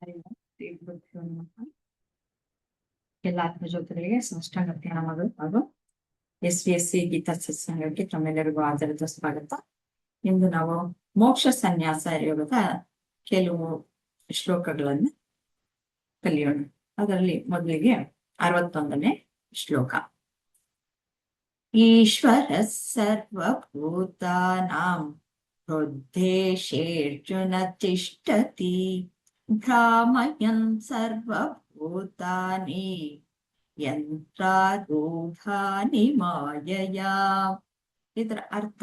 ಶ್ರೀಗುರುಭ್ಯೋ ನಮಃ. ಎಲ್ಲ ಆತ್ಮಜ್ಯೋತಿಗಳಿಗೆ ಸಾಷ್ಟಾಂಗ ಪ್ರಣಾಮಗಳು ಹಾಗೂ SVSC ಗೀತಾ ಸತ್ಸಂಗಕ್ಕೆ ತಮ್ಮೆಲ್ಲರಿಗೂ ಆಧಾರದ ಸ್ವಾಗತ. ಇಂದು ನಾವು ಮೋಕ್ಷ ಸನ್ಯಾಸ ಯೋಗದ ಕೆಲವು ಶ್ಲೋಕಗಳನ್ನು ಕಲಿಯೋಣ. ಅದರಲ್ಲಿ ಮೊದಲಿಗೆ 61ನೇ ಶ್ಲೋಕ. ಈಶ್ವರ ಸರ್ವಭೂತಾನಾಂ ಹೃದ್ದೇಶೇರ್ಜುನ ತಿಷ್ಠತಿ ಭ್ರಾಮಯನ್ ಸರ್ವಭೂತಾನಿ ಯಂತ್ರಾರೂಢಾನಿ ಮಾಯಯಾ. ಇದರ ಅರ್ಥ,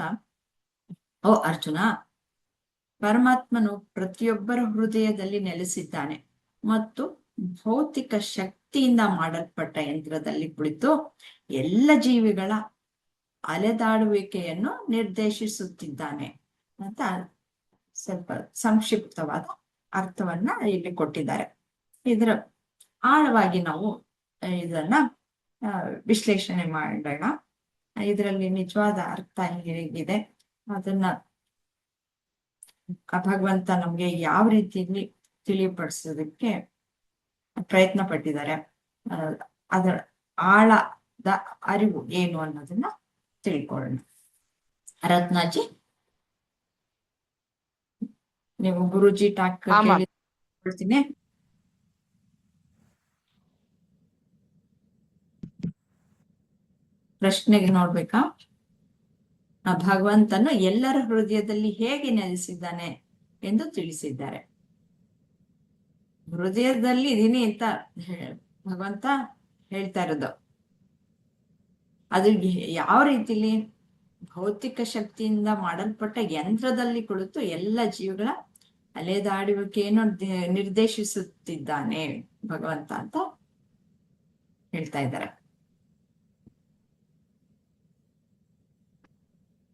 ಓ ಅರ್ಜುನ, ಪರಮಾತ್ಮನು ಪ್ರತಿಯೊಬ್ಬರ ಹೃದಯದಲ್ಲಿ ನೆಲೆಸಿದ್ದಾನೆ ಮತ್ತು ಭೌತಿಕ ಶಕ್ತಿಯಿಂದ ಮಾಡಲ್ಪಟ್ಟ ಯಂತ್ರದಲ್ಲಿ ಕುಳಿತು ಎಲ್ಲ ಜೀವಿಗಳ ಅಲೆದಾಡುವಿಕೆಯನ್ನು ನಿರ್ದೇಶಿಸುತ್ತಿದ್ದಾನೆ ಅಂತ ಸ್ವಲ್ಪ ಸಂಕ್ಷಿಪ್ತವಾದ ಅರ್ಥವನ್ನ ಇಲ್ಲಿ ಕೊಟ್ಟಿದ್ದಾರೆ. ಇದರ ಆಳವಾಗಿ ನಾವು ಇದನ್ನ ವಿಶ್ಲೇಷಣೆ ಮಾಡೋಣ. ಇದರಲ್ಲಿ ನಿಜವಾದ ಅರ್ಥ ಹೇಗಿದೆ, ಅದನ್ನ ಭಗವಂತ ನಮ್ಗೆ ಯಾವ ರೀತಿಯಲ್ಲಿ ತಿಳಿಪಡಿಸೋದಕ್ಕೆ ಪ್ರಯತ್ನ ಪಟ್ಟಿದ್ದಾರೆ, ಅದರ ಆಳದ ಅರಿವು ಏನು ಅನ್ನೋದನ್ನ ತಿಳ್ಕೊಳ್ಳೋಣ. ರತ್ನಾಜಿ, ನೀವು ಗುರುಜಿ ಟಾಕ್ ಕೇಳ್ತೀನಿ. ಪ್ರಶ್ನೆಗೆ ನೋಡ್ಬೇಕಾ? ಭಗವಂತನು ಎಲ್ಲರ ಹೃದಯದಲ್ಲಿ ಹೇಗೆ ನೆಲೆಸಿದ್ದಾನೆ ಎಂದು ತಿಳಿಸಿದ್ದಾರೆ. ಹೃದಯದಲ್ಲಿ ಇದೀನಿ ಅಂತ ಭಗವಂತ ಹೇಳ್ತಾ ಇರೋದು. ಅದು ಯಾವ ರೀತಿಲಿ? ಭೌತಿಕ ಶಕ್ತಿಯಿಂದ ಮಾಡಲ್ಪಟ್ಟ ಯಂತ್ರದಲ್ಲಿ ಕುಳಿತು ಎಲ್ಲ ಜೀವಿಗಳ ಅಲೆದಾಡುವಿಕೆಯನ್ನು ನಿರ್ದೇಶಿಸುತ್ತಿದ್ದಾನೆ ಭಗವಂತ ಅಂತ ಹೇಳ್ತಾ ಇದ್ದಾರೆ.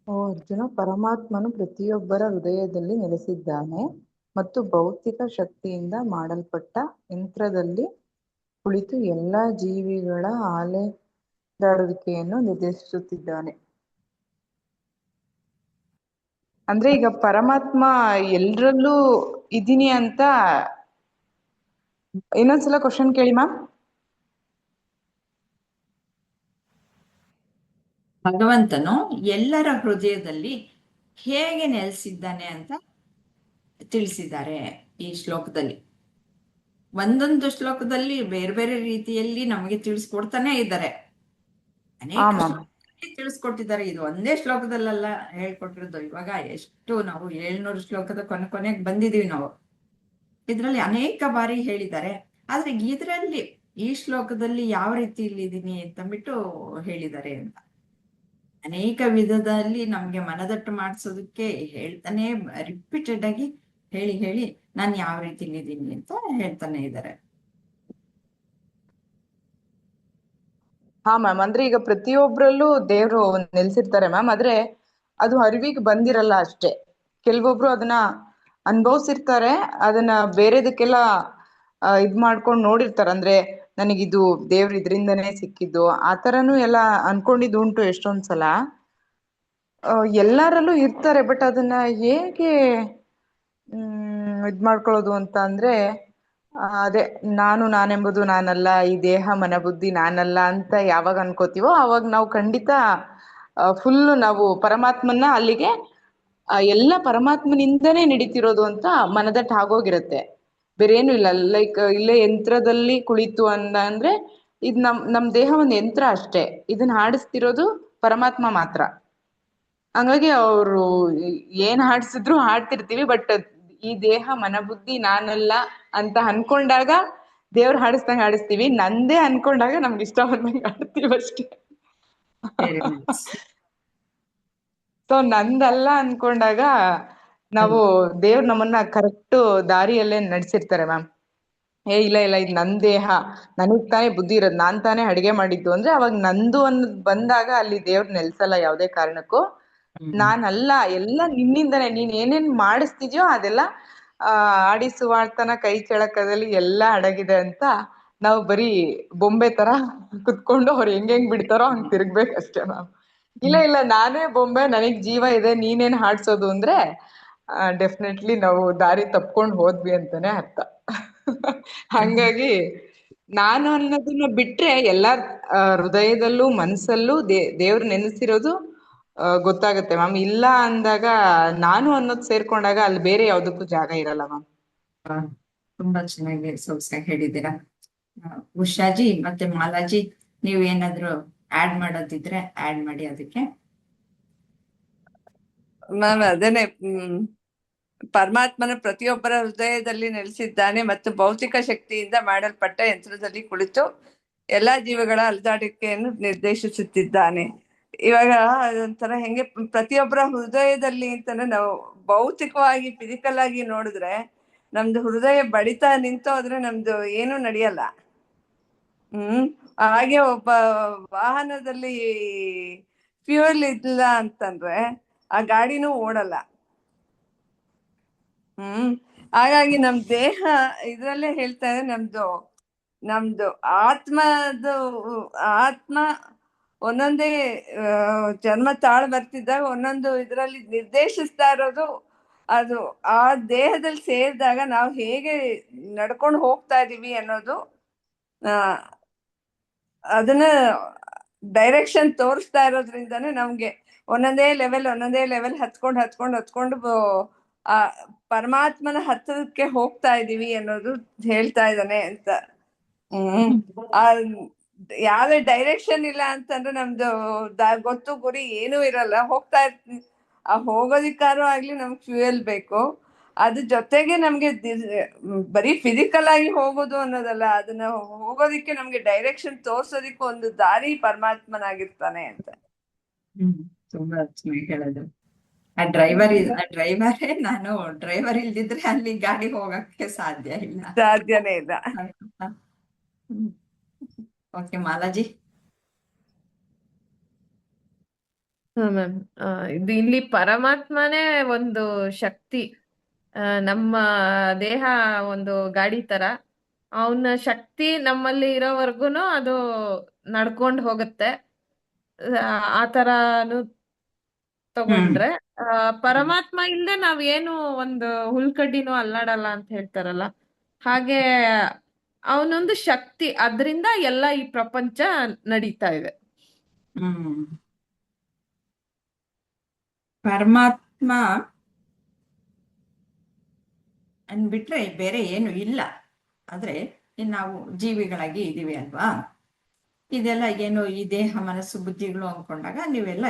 ಓ ಅರ್ಜುನ, ಪರಮಾತ್ಮನು ಪ್ರತಿಯೊಬ್ಬರ ಹೃದಯದಲ್ಲಿ ನೆಲೆಸಿದ್ದಾನೆ ಮತ್ತು ಭೌತಿಕ ಶಕ್ತಿಯಿಂದ ಮಾಡಲ್ಪಟ್ಟ ಯಂತ್ರದಲ್ಲಿ ಕುಳಿತು ಎಲ್ಲಾ ಜೀವಿಗಳ ಅಲೆದಾಡುವಿಕೆಯನ್ನು ನಿರ್ದೇಶಿಸುತ್ತಿದ್ದಾನೆ. ಅಂದ್ರೆ ಈಗ ಪರಮಾತ್ಮ ಎಲ್ರಲ್ಲೂ ಇದೀನಿ ಅಂತ ಇನ್ನೊಂದ್ಸಲ ಕ್ವಶನ್ ಕೇಳಿ ಮ್ಯಾಮ್. ಭಗವಂತನು ಎಲ್ಲರ ಹೃದಯದಲ್ಲಿ ಹೇಗೆ ನೆಲೆಸಿದ್ದಾನೆ ಅಂತ ತಿಳಿಸಿದ್ದಾರೆ ಈ ಶ್ಲೋಕದಲ್ಲಿ. ಒಂದೊಂದು ಶ್ಲೋಕದಲ್ಲಿ ಬೇರೆ ಬೇರೆ ರೀತಿಯಲ್ಲಿ ನಮಗೆ ತಿಳಿಸ್ಕೊಡ್ತಾನೆ ಇದ್ದಾರೆ. ಅನೇಕ ತಿಳಿಸ್ಕೊಟ್ಟಿದ್ದಾರೆ. ಇದು ಒಂದೇ ಶ್ಲೋಕದಲ್ಲೆಲ್ಲ ಹೇಳ್ಕೊಟ್ಟಿರೋದು. ಇವಾಗ ಎಷ್ಟು ನಾವು 700 ಶ್ಲೋಕದ ಕೊನೆಗೆ ಬಂದಿದೀವಿ ನಾವು. ಇದ್ರಲ್ಲಿ ಅನೇಕ ಬಾರಿ ಹೇಳಿದ್ದಾರೆ. ಆದ್ರೆ ಇದರಲ್ಲಿ ಈ ಶ್ಲೋಕದಲ್ಲಿ ಯಾವ ರೀತಿಯಲ್ಲಿ ಇದೀನಿ ಅಂತಂದ್ಬಿಟ್ಟು ಹೇಳಿದ್ದಾರೆ ಅಂತ ಅನೇಕ ವಿಧದಲ್ಲಿ ನಮ್ಗೆ ಮನದಟ್ಟು ಮಾಡಿಸೋದಕ್ಕೆ ಹೇಳ್ತಾನೆ, ರಿಪೀಟೆಡ್ ಆಗಿ ಹೇಳಿ ಹೇಳಿ ನಾನು ಯಾವ ರೀತಿಲಿ ಇದ್ದೀನಿ ಅಂತ ಹೇಳ್ತಾನೆ ಇದ್ದಾರೆ. ಹಾ ಮ್ಯಾಮ್, ಅಂದ್ರೆ ಈಗ ಪ್ರತಿಯೊಬ್ರಲ್ಲೂ ದೇವ್ರು ನೆಲೆಸಿರ್ತಾರೆ ಮ್ಯಾಮ್. ಆದ್ರೆ ಅದು ಅರಿವಿಗೆ ಬಂದಿರಲ್ಲ ಅಷ್ಟೇ. ಕೆಲವೊಬ್ರು ಅದನ್ನ ಅನುಭವಿಸಿರ್ತಾರೆ, ಅದನ್ನ ಬೇರೆದಕ್ಕೆಲ್ಲ ಇದ್ ಮಾಡ್ಕೊಂಡು ನೋಡಿರ್ತಾರೆ. ಅಂದ್ರೆ ನನಗಿದು ದೇವ್ರ ಇದ್ರಿಂದನೇ ಸಿಕ್ಕಿದ್ದು ಆ ತರನು ಎಲ್ಲ ಅನ್ಕೊಂಡಿದ್ದು ಉಂಟು ಎಷ್ಟೊಂದ್ಸಲ. ಎಲ್ಲರಲ್ಲೂ ಇರ್ತಾರೆ, ಬಟ್ ಅದನ್ನ ಹೇಗೆ ಇದ್ ಮಾಡ್ಕೊಳ್ಳೋದು ಅಂತ ಅಂದ್ರೆ ಅದೇ ನಾನೆಂಬುದು ನಾನಲ್ಲ, ಈ ದೇಹ ಮನ ಬುದ್ಧಿ ನಾನಲ್ಲ ಅಂತ ಯಾವಾಗ ಅನ್ಕೋತೀವೋ ಅವಾಗ ನಾವು ಖಂಡಿತ ಫುಲ್ ನಾವು ಪರಮಾತ್ಮನ ಅಲ್ಲಿಗೆ ಎಲ್ಲ ಪರಮಾತ್ಮನಿಂದನೇ ನಡೀತಿರೋದು ಅಂತ ಮನದಟ್ಟು ಆಗೋಗಿರತ್ತೆ. ಬೇರೆ ಏನು ಇಲ್ಲ. ಲೈಕ್ ಇಲ್ಲೇ ಯಂತ್ರದಲ್ಲಿ ಕುಳಿತು ಅಂದ್ರೆ ಇದು ನಮ್ ದೇಹ ಒಂದು ಯಂತ್ರ ಅಷ್ಟೇ. ಇದನ್ನ ಹಾಡಿಸ್ತಿರೋದು ಪರಮಾತ್ಮ ಮಾತ್ರ. ಹಂಗಾಗಿ ಅವರು ಏನ್ ಹಾಡ್ಸಿದ್ರು ಹಾಡ್ತಿರ್ತೀವಿ, ಬಟ್ ಈ ದೇಹ ಮನಬುದ್ಧಿ ನಾನಲ್ಲ ಅಂತ ಅನ್ಕೊಂಡಾಗ ದೇವ್ರ ಹಾಡಿಸ್ದಂಗ ಹಾಡಿಸ್ತೀವಿ. ನಂದೇ ಅನ್ಕೊಂಡಾಗ ನಮ್ಗೆ ಇಷ್ಟ ಬಂದಂಗ ಹಾಡ್ತೀವಿ ಅಷ್ಟೇ. ಸೊ ನಂದಲ್ಲ ಅನ್ಕೊಂಡಾಗ ನಾವು ದೇವ್ರ ನಮ್ಮನ್ನ ಕರೆಕ್ಟ್ ದಾರಿಯಲ್ಲೇ ನಡ್ಸಿರ್ತಾರೆ ಮ್ಯಾಮ್. ಇಲ್ಲ ಇದು ನನ್ ದೇಹ, ನನಗ್ ತಾನೇ ಬುದ್ಧಿ ಇರೋದು, ನಾನ್ ತಾನೇ ಅಡಿಗೆ ಮಾಡಿದ್ದು ಅಂದ್ರೆ ಅವಾಗ ನಂದು ಅನ್ನೋದ್ ಬಂದಾಗ ಅಲ್ಲಿ ದೇವ್ರ ನೆಲ್ಸಲ್ಲ ಯಾವುದೇ ಕಾರಣಕ್ಕೂ. ನಾನಲ್ಲ, ಎಲ್ಲ ನಿನ್ನಿಂದನೇ. ನೀನ್ ಏನೇನ್ ಮಾಡಿಸ್ತಿದ್ಯೋ ಅದೆಲ್ಲ ಆಡಿಸುವಾಳ್ತನ ಕೈ ಕೆಳಕದಲ್ಲಿ ಎಲ್ಲ ಅಡಗಿದೆ ಅಂತ ನಾವು ಬರೀ ಬೊಂಬೆ ತರ ಕುತ್ಕೊಂಡು ಅವ್ರು ಹೆಂಗ್ ಬಿಡ್ತಾರೋ ಹಂಗ್ ತಿರ್ಗ್ಬೇಕಷ್ಟೇ ಮ್ಯಾಮ್. ಇಲ್ಲ ನಾನೇ ಬೊಂಬೆ, ನನಗ್ ಜೀವ ಇದೆ, ನೀನೇನ್ ಹಾಡ್ಸೋದು ಅಂದ್ರೆ ಡೆಫಿನೆಟ್ಲಿ ನಾವು ದಾರಿ ತಪ್ಕೊಂಡು ಹೋದ್ವಿ ಅಂತಾನೆ ಅರ್ಥ. ಹಂಗಾಗಿ ನಾನು ಅನ್ನೋದನ್ನ ಬಿಟ್ರೆ ಎಲ್ಲಾ ಹೃದಯದಲ್ಲೂ ಮನ್ಸಲ್ಲೂ ದೇವ್ರ ನೆನೆಸಿರೋದು ಗೊತ್ತಾಗುತ್ತೆ ಮ್ಯಾಮ್. ಇಲ್ಲ ಅಂದಾಗ ನಾನು ಅನ್ನೋದು ಸೇರ್ಕೊಂಡಾಗ ಅಲ್ಲಿ ಬೇರೆ ಯಾವ್ದಕ್ಕೂ ಜಾಗ ಇರಲ್ಲ ಮ್ಯಾಮ್. ತುಂಬಾ ಚೆನ್ನಾಗಿ ಸೊಗಸಾಗಿ ಹೇಳಿದ್ದೀರಾ. ಉಷಾಜಿ ಮತ್ತೆ ಮಾಲಾಜಿ, ನೀವು ಏನಾದ್ರು ಆಡ್ ಮಾಡೋದಿದ್ರೆ ಆಡ್ ಮಾಡಿ ಅದಕ್ಕೆ. ಮ್ಯಾಮ್ ಅದೇನೆ, ಪರಮಾತ್ಮನ ಪ್ರತಿಯೊಬ್ಬರ ಹೃದಯದಲ್ಲಿ ನೆಲೆಸಿದ್ದಾನೆ ಮತ್ತು ಭೌತಿಕ ಶಕ್ತಿಯಿಂದ ಮಾಡಲ್ಪಟ್ಟ ಯಂತ್ರದಲ್ಲಿ ಕುಳಿತು ಎಲ್ಲಾ ಜೀವಗಳ ಅಲೆದಾಡಿಕೆಯನ್ನು ನಿರ್ದೇಶಿಸುತ್ತಿದ್ದಾನೆ. ಇವಾಗ ಅದೊಂಥರ ಹೆಂಗೆ ಪ್ರತಿಯೊಬ್ಬರ ಹೃದಯದಲ್ಲಿ ಅಂತಾನೆ ನಾವು ಭೌತಿಕವಾಗಿ ಫಿಸಿಕಲ್ ಆಗಿ ನೋಡಿದ್ರೆ ನಮ್ದು ಹೃದಯ ಬಡಿತ ನಿಂತೋದ್ರೆ ನಮ್ದು ಏನು ನಡೆಯಲ್ಲ. ಹಾಗೆ ಒಬ್ಬ ವಾಹನದಲ್ಲಿ ಫ್ಯೂಯಲ್ ಇಲ್ಲ ಅಂತಂದ್ರೆ ಆ ಗಾಡಿನೂ ಓಡಲ್ಲ. ಹಾಗಾಗಿ ನಮ್ ದೇಹ ಇದ್ರಲ್ಲೇ ಹೇಳ್ತಾ ಇದೆ, ನಮ್ದು ಆತ್ಮ ಒಂದೊಂದೇ ಜನ್ಮ ತಾಳ್ ಬರ್ತಿದ್ದಾಗ ಒಂದೊಂದು ಇದ್ರಲ್ಲಿ ನಿರ್ದೇಶಿಸ್ತಾ ಇರೋದು ಅದು ಆ ದೇಹದಲ್ಲಿ ಸೇರಿದಾಗ ನಾವು ಹೇಗೆ ನಡ್ಕೊಂಡು ಹೋಗ್ತಾ ಇದೀವಿ ಅನ್ನೋದು ಅದನ್ನ ಡೈರೆಕ್ಷನ್ ತೋರಿಸ್ತಾ ಇರೋದ್ರಿಂದಾನೇ ನಮ್ಗೆ ಒಂದೊಂದೇ ಲೆವೆಲ್ ಹತ್ಕೊಂಡು ಆ ಪರಮಾತ್ಮನ ಹತ್ತಿರಕ್ಕೆ ಹೋಗ್ತಾ ಇದೀವಿ ಅನ್ನೋದು ಹೇಳ್ತಾ ಇದ್ದಾನೆ ಅಂತ. ಯಾವ್ದೇ ಡೈರೆಕ್ಷನ್ ಇಲ್ಲ ಅಂತಂದ್ರೆ ನಮ್ದು ಗೊತ್ತು ಗುರಿ ಏನೂ ಇರಲ್ಲ, ಹೋಗ್ತಾ ಇರ್ತೀವಿ. ಆ ಹೋಗೋದಿಕ್ಕಾರು ಆಗ್ಲಿ ನಮ್ಗೆ ಫ್ಯೂಯಲ್ ಬೇಕು. ಅದ್ರ ಜೊತೆಗೆ ನಮ್ಗೆ ಬರೀ ಫಿಸಿಕಲ್ ಆಗಿ ಹೋಗೋದು ಅನ್ನೋದಲ್ಲ, ಅದನ್ನ ಹೋಗೋದಿಕ್ಕೆ ನಮ್ಗೆ ಡೈರೆಕ್ಷನ್ ತೋರ್ಸೋದಿಕ್ಕೆ ಒಂದು ದಾರಿ ಪರಮಾತ್ಮನಾಗಿರ್ತಾನೆ ಅಂತ. ತುಂಬಾ ಚೆನ್ನಾಗಿ ಹೇಳೋದು. ಆ ಡ್ರೈವರೇ ನಾನು ಡ್ರೈವರ್ ಇಲ್ದಿದ್ರೆ ಅಲ್ಲಿ ಗಾಡಿ ಹೋಗಕ್ಕೆ ಸಾಧ್ಯನೇ ಇಲ್ಲ. ಓಕೆ ಮಾಲಾಜಿ. ಮ್ಯಾಮ್, ಇದು ಇಲ್ಲಿ ಪರಮಾತ್ಮನೇ ಒಂದು ಶಕ್ತಿ. ನಮ್ಮ ದೇಹ ಒಂದು ಗಾಡಿ ತರ, ಅವನ ಶಕ್ತಿ ನಮ್ಮಲ್ಲಿ ಇರೋವರ್ಗುನು ಅದು ನಡ್ಕೊಂಡು ಹೋಗುತ್ತೆ. ಆ ತರಾನು ತಗೊಂಡ್ರೆ ಪರಮಾತ್ಮ ಇಲ್ದೆ ನಾವೇನು ಒಂದು ಹುಲ್ಕಡ್ಡಿನೂ ಅಲ್ಲಾಡಲ್ಲ ಅಂತ ಹೇಳ್ತಾರಲ್ಲ, ಹಾಗೆ ಅವನೊಂದು ಶಕ್ತಿ, ಅದ್ರಿಂದ ಎಲ್ಲ ಈ ಪ್ರಪಂಚ ನಡೀತಾ ಇದೆ. ಪರಮಾತ್ಮ ಅನ್ಬಿಟ್ರೆ ಬೇರೆ ಏನು ಇಲ್ಲ. ಆದ್ರೆ ನಾವು ಜೀವಿಗಳಾಗಿ ಇದೀವಿ ಅಲ್ವಾ, ಇದೆಲ್ಲ ಏನು ಈ ದೇಹ ಮನಸ್ಸು ಬುದ್ಧಿಗಳು ಅನ್ಕೊಂಡಾಗ ನೀವೆಲ್ಲ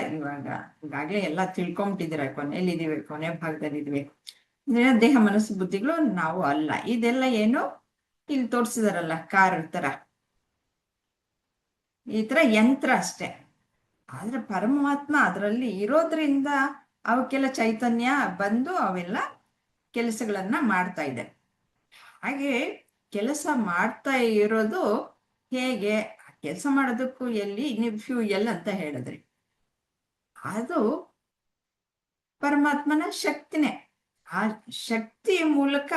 ಈಗಾಗ್ಲೇ ಎಲ್ಲ ತಿಳ್ಕೊಂಬಿಟ್ಟಿದ್ದೀರ. ಕೊನೆಯಲ್ಲಿದ್ದೀವಿ, ಕೊನೆ ಭಾಗದಲ್ಲಿ ಇದೀವಿ. ದೇಹ ಮನಸ್ಸು ಬುದ್ಧಿಗಳು ನಾವು ಅಲ್ಲ. ಇದೆಲ್ಲ ಏನು ಇಲ್ಲಿ ತೋರ್ಸಿದಾರಲ್ಲ ಕಾರ್ ತರ, ಈ ತರ ಯಂತ್ರ ಅಷ್ಟೆ. ಆದ್ರೆ ಪರಮಾತ್ಮ ಅದರಲ್ಲಿ ಇರೋದ್ರಿಂದ ಅವಕ್ಕೆಲ್ಲ ಚೈತನ್ಯ ಬಂದು ಅವೆಲ್ಲ ಕೆಲಸಗಳನ್ನ ಮಾಡ್ತಾ ಇದೆ. ಹಾಗೆ ಕೆಲಸ ಮಾಡ್ತಾ ಇರೋದು ಹೇಗೆ? ಕೆಲಸ ಮಾಡೋದಕ್ಕೂ ಎಲ್ಲಿ ನೀವು ಫ್ಯೂಯಲ್ ಅಂತ ಹೇಳಿದ್ರಿ, ಅದು ಪರಮಾತ್ಮನ ಶಕ್ತಿನೇ. ಆ ಶಕ್ತಿಯ ಮೂಲಕ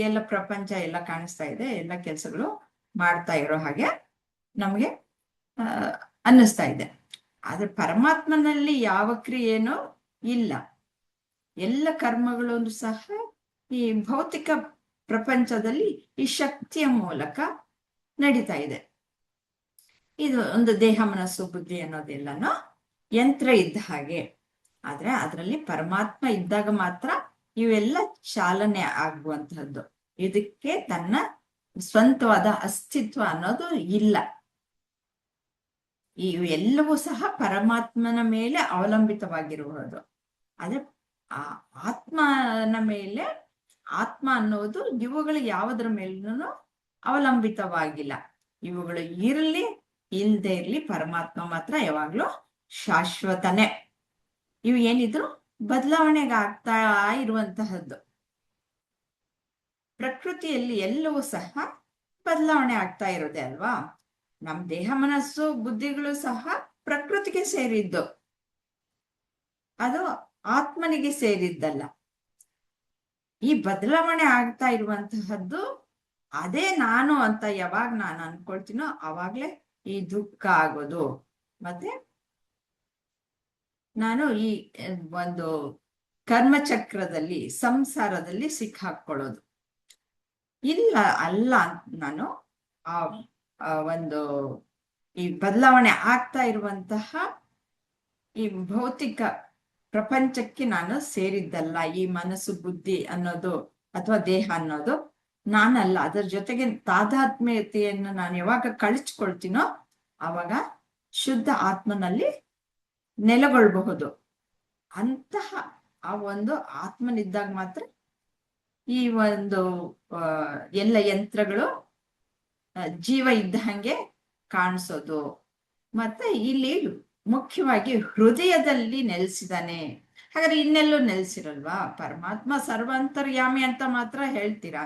ಎಲ್ಲ ಪ್ರಪಂಚ ಎಲ್ಲ ಕಾಣಿಸ್ತಾ ಇದೆ, ಎಲ್ಲ ಕೆಲಸಗಳು ಮಾಡ್ತಾ ಇರೋ ಹಾಗೆ ನಮಗೆ ಅನ್ನಿಸ್ತಾ ಇದೆ. ಆದ್ರೆ ಪರಮಾತ್ಮನಲ್ಲಿ ಯಾವ ಕ್ರಿಯೆನೂ ಇಲ್ಲ. ಎಲ್ಲ ಕರ್ಮಗಳು ಸಹ ಈ ಭೌತಿಕ ಪ್ರಪಂಚದಲ್ಲಿ ಈ ಶಕ್ತಿಯ ಮೂಲಕ ನಡೀತಾ ಇದೆ. ಇದು ಒಂದು ದೇಹ ಮನಸ್ಸು ಬುದ್ಧಿ ಅನ್ನೋದೆಲ್ಲನೂ ಯಂತ್ರ ಇದ್ದ ಹಾಗೆ. ಆದ್ರೆ ಅದರಲ್ಲಿ ಪರಮಾತ್ಮ ಇದ್ದಾಗ ಮಾತ್ರ ಇವೆಲ್ಲ ಚಾಲನೆ ಆಗುವಂತಹದ್ದು. ಇದಕ್ಕೆ ತನ್ನ ಸ್ವಂತವಾದ ಅಸ್ತಿತ್ವ ಅನ್ನೋದು ಇಲ್ಲ. ಇವೆಲ್ಲವೂ ಸಹ ಪರಮಾತ್ಮನ ಮೇಲೆ ಅವಲಂಬಿತವಾಗಿರುವುದು. ಆದ್ರೆ ಆ ಆತ್ಮನ ಮೇಲೆ, ಆತ್ಮ ಅನ್ನೋದು ಇವುಗಳು ಯಾವುದರ ಮೇಲೂ ಅವಲಂಬಿತವಾಗಿಲ್ಲ. ಇವುಗಳು ಇರ್ಲಿ ಇಲ್ದೇ ಇರ್ಲಿ, ಪರಮಾತ್ಮ ಮಾತ್ರ ಯಾವಾಗ್ಲೂ ಶಾಶ್ವತನೇ. ಇವು ಏನಿದ್ರು ಬದಲಾವಣೆಗೆ ಆಗ್ತಾ ಇರುವಂತಹದ್ದು. ಪ್ರಕೃತಿಯಲ್ಲಿ ಎಲ್ಲವೂ ಸಹ ಬದಲಾವಣೆ ಆಗ್ತಾ ಇರೋದೆ ಅಲ್ವಾ. ನಮ್ ದೇಹ ಮನಸ್ಸು ಬುದ್ಧಿಗಳು ಸಹ ಪ್ರಕೃತಿಗೆ ಸೇರಿದ್ದು, ಅದು ಆತ್ಮನಿಗೆ ಸೇರಿದ್ದಲ್ಲ. ಈ ಬದಲಾವಣೆ ಆಗ್ತಾ ಇರುವಂತಹದ್ದು ಅದೇ ನಾನು ಅಂತ ಯಾವಾಗ ನಾನು ಅನ್ಕೊಳ್ತೀನೋ ಅವಾಗ್ಲೇ ಈ ದುಃಖ ಆಗೋದು, ಮತ್ತೆ ನಾನು ಈ ಒಂದು ಕರ್ಮಚಕ್ರದಲ್ಲಿ ಸಂಸಾರದಲ್ಲಿ ಸಿಕ್ಕಾಕೊಳ್ಳೋದು. ಇಲ್ಲ, ಅಲ್ಲ ನಾನು ಆ ಒಂದು ಈ ಬದಲಾವಣೆ ಆಗ್ತಾ ಇರುವಂತಹ ಈ ಭೌತಿಕ ಪ್ರಪಂಚಕ್ಕೆ ನಾನು ಸೇರಿದ್ದಲ್ಲ. ಈ ಮನಸ್ಸು, ಬುದ್ಧಿ ಅನ್ನೋದು ಅಥವಾ ದೇಹ ಅನ್ನೋದು ನಾನಲ್ಲ. ಅದರ ಜೊತೆಗೆ ತಾದಾತ್ಮ್ಯತೆಯನ್ನು ನಾನು ಯಾವಾಗ ಕಳಿಸ್ಕೊಳ್ತೀನೋ ಆವಾಗ ಶುದ್ಧ ಆತ್ಮನಲ್ಲಿ ನೆಲೆಗೊಳ್ಬಹುದು. ಅಂತಹ ಆ ಒಂದು ಆತ್ಮನಿದ್ದಾಗ ಮಾತ್ರ ಈ ಒಂದು ಎಲ್ಲ ಯಂತ್ರಗಳು ಜೀವ ಇದ್ದ ಹಾಗೆ ಕಾಣಿಸೋದು. ಮತ್ತೆ ಇಲ್ಲಿ ಮುಖ್ಯವಾಗಿ ಹೃದಯದಲ್ಲಿ ನೆಲೆಸಿದಾನೆ. ಹಾಗಾದ್ರೆ ಇನ್ನೆಲ್ಲೂ ನೆಲೆಸಿರಲ್ವಾ? ಪರಮಾತ್ಮ ಸರ್ವಾಂತರ್ಯಾಮಿ ಅಂತ ಮಾತ್ರ ಹೇಳ್ತೀರಾ,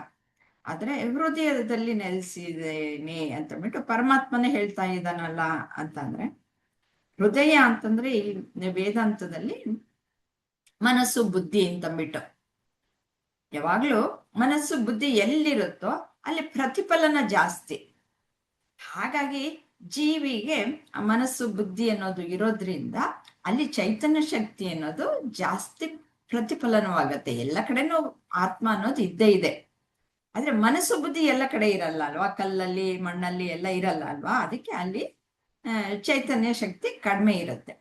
ಆದ್ರೆ ಹೃದಯದಲ್ಲಿ ನೆಲೆಸಿದೇನೆ ಅಂತಂದ್ಬಿಟ್ಟು ಪರಮಾತ್ಮನೇ ಹೇಳ್ತಾ ಇದ್ದಾನಲ್ಲ ಅಂತಂದ್ರೆ, ಹೃದಯ ಅಂತಂದ್ರೆ ಈ ವೇದಾಂತದಲ್ಲಿ ಮನಸ್ಸು ಬುದ್ಧಿ ಅಂತಂದ್ಬಿಟ್ಟು, ಯಾವಾಗ್ಲೂ ಮನಸ್ಸು ಬುದ್ಧಿ ಎಲ್ಲಿರುತ್ತೋ ಅಲ್ಲಿ ಪ್ರತಿಫಲನ ಜಾಸ್ತಿ. ಹಾಗಾಗಿ ಜೀವಿಗೆ ಮನಸ್ಸು ಬುದ್ಧಿ ಅನ್ನೋದು ಇರೋದ್ರಿಂದ ಅಲ್ಲಿ ಚೈತನ್ಯ ಶಕ್ತಿ ಅನ್ನೋದು ಜಾಸ್ತಿ ಪ್ರತಿಫಲನವಾಗತ್ತೆ. ಎಲ್ಲ ಕಡೆನೂ ಆತ್ಮ ಅನ್ನೋದು ಇದ್ದೇ ಇದೆ, ಆದ್ರೆ ಮನಸ್ಸು ಬುದ್ಧಿ ಎಲ್ಲ ಕಡೆ ಇರಲ್ಲ ಅಲ್ವಾ? ಕಲ್ಲಲ್ಲಿ, ಮಣ್ಣಲ್ಲಿ ಎಲ್ಲ ಇರಲ್ಲ ಅಲ್ವಾ? ಅದಕ್ಕೆ ಅಲ್ಲಿ ಚೈತನ್ಯ ಶಕ್ತಿ ಕಡಿಮೆ ಇರುತ್ತೆ.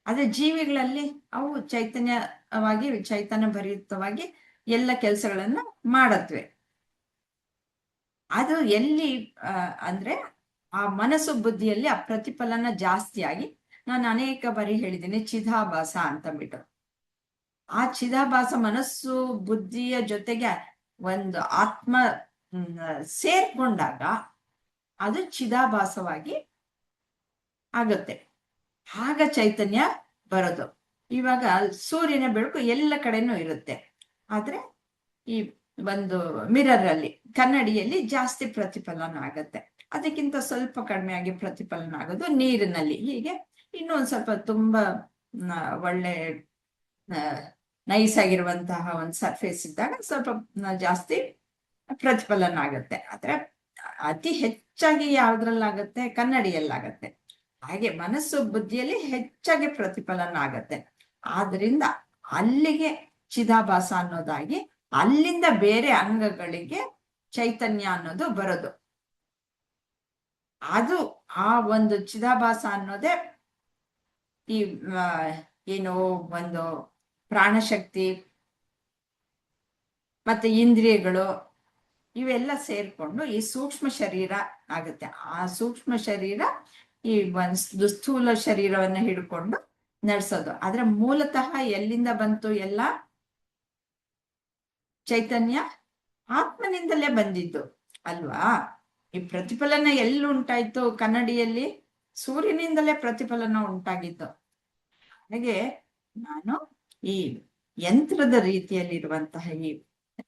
ಆದ್ರೆ ಜೀವಿಗಳಲ್ಲಿ ಅವು ಚೈತನ್ಯವಾಗಿ, ಚೈತನ್ಯ ಭರಿತವಾಗಿ ಎಲ್ಲ ಕೆಲಸಗಳನ್ನ ಮಾಡತ್ವೆ. ಅದು ಎಲ್ಲಿ ಅಂದ್ರೆ ಆ ಮನಸ್ಸು ಬುದ್ಧಿಯಲ್ಲಿ ಆ ಪ್ರತಿಫಲನ ಜಾಸ್ತಿಯಾಗಿ, ನಾನು ಅನೇಕ ಬಾರಿ ಹೇಳಿದ್ದೀನಿ ಚಿದಾಭಾಸ ಅಂತಂದ್ಬಿಟ್ಟು. ಆ ಚಿದಾಭಾಸ ಮನಸ್ಸು ಬುದ್ಧಿಯ ಜೊತೆಗೆ ಒಂದು ಆತ್ಮ ಸೇರ್ಕೊಂಡಾಗ ಅದು ಚಿದಾಭಾಸವಾಗಿ ಆಗುತ್ತೆ. ಆಗ ಚೈತನ್ಯ ಬರೋದು. ಇವಾಗ ಸೂರ್ಯನ ಬೆಳಕು ಎಲ್ಲ ಕಡೆನೂ ಇರುತ್ತೆ, ಆದ್ರೆ ಈ ಒಂದು ಮಿರರ್ ಅಲ್ಲಿ, ಕನ್ನಡಿಯಲ್ಲಿ ಜಾಸ್ತಿ ಪ್ರತಿಫಲನ ಆಗತ್ತೆ. ಅದಕ್ಕಿಂತ ಸ್ವಲ್ಪ ಕಡಿಮೆಯಾಗಿ ಪ್ರತಿಫಲನ ಆಗೋದು ನೀರಿನಲ್ಲಿ. ಹೀಗೆ ಇನ್ನೊಂದ್ ಸ್ವಲ್ಪ ತುಂಬಾ ಒಳ್ಳೆ ನೈಸ್ ಆಗಿರುವಂತಹ ಒಂದು ಸರ್ಫೇಸ್ ಇದ್ದಾಗ ಸ್ವಲ್ಪ ಜಾಸ್ತಿ ಪ್ರತಿಫಲನ ಆಗತ್ತೆ. ಆದ್ರೆ ಅತಿ ಹೆಚ್ಚಾಗಿ ಯಾವ್ದ್ರಲ್ಲಾಗತ್ತೆ? ಕನ್ನಡಿಯಲ್ಲಾಗತ್ತೆ. ಹಾಗೆ ಮನಸ್ಸು ಬುದ್ಧಿಯಲ್ಲಿ ಹೆಚ್ಚಾಗಿ ಪ್ರತಿಫಲನ ಆಗತ್ತೆ. ಆದ್ರಿಂದ ಅಲ್ಲಿಗೆ ಚಿದಾಭಾಸ ಅನ್ನೋದಾಗಿ ಅಲ್ಲಿಂದ ಬೇರೆ ಅಂಗಗಳಿಗೆ ಚೈತನ್ಯ ಅನ್ನೋದು ಬರೋದು. ಅದು ಆ ಒಂದು ಚಿದಾಭಾಸ ಅನ್ನೋದೇ ಈ ಏನೋ ಒಂದು ಪ್ರಾಣಶಕ್ತಿ ಮತ್ತೆ ಇಂದ್ರಿಯಗಳು ಇವೆಲ್ಲ ಸೇರ್ಕೊಂಡು ಈ ಸೂಕ್ಷ್ಮ ಶರೀರ ಆಗುತ್ತೆ. ಆ ಸೂಕ್ಷ್ಮ ಶರೀರ ಈ ಒಂದು ಸ್ಥೂಲ ಶರೀರವನ್ನ ಹಿಡ್ಕೊಂಡು ನಡೆಸೋದು. ಆದ್ರೆ ಮೂಲತಃ ಎಲ್ಲಿಂದ ಬಂತು? ಎಲ್ಲ ಚೈತನ್ಯ ಆತ್ಮನಿಂದಲೇ ಬಂದಿದ್ದು ಅಲ್ವಾ? ಈ ಪ್ರತಿಫಲನ ಎಲ್ಲಿ ಉಂಟಾಯ್ತು? ಕನ್ನಡಿಯಲ್ಲಿ ಸೂರ್ಯನಿಂದಲೇ ಪ್ರತಿಫಲನ ಉಂಟಾಗಿತ್ತು. ಹಾಗೆ ನಾನು ಈ ಯಂತ್ರದ ರೀತಿಯಲ್ಲಿರುವಂತಹ ಈ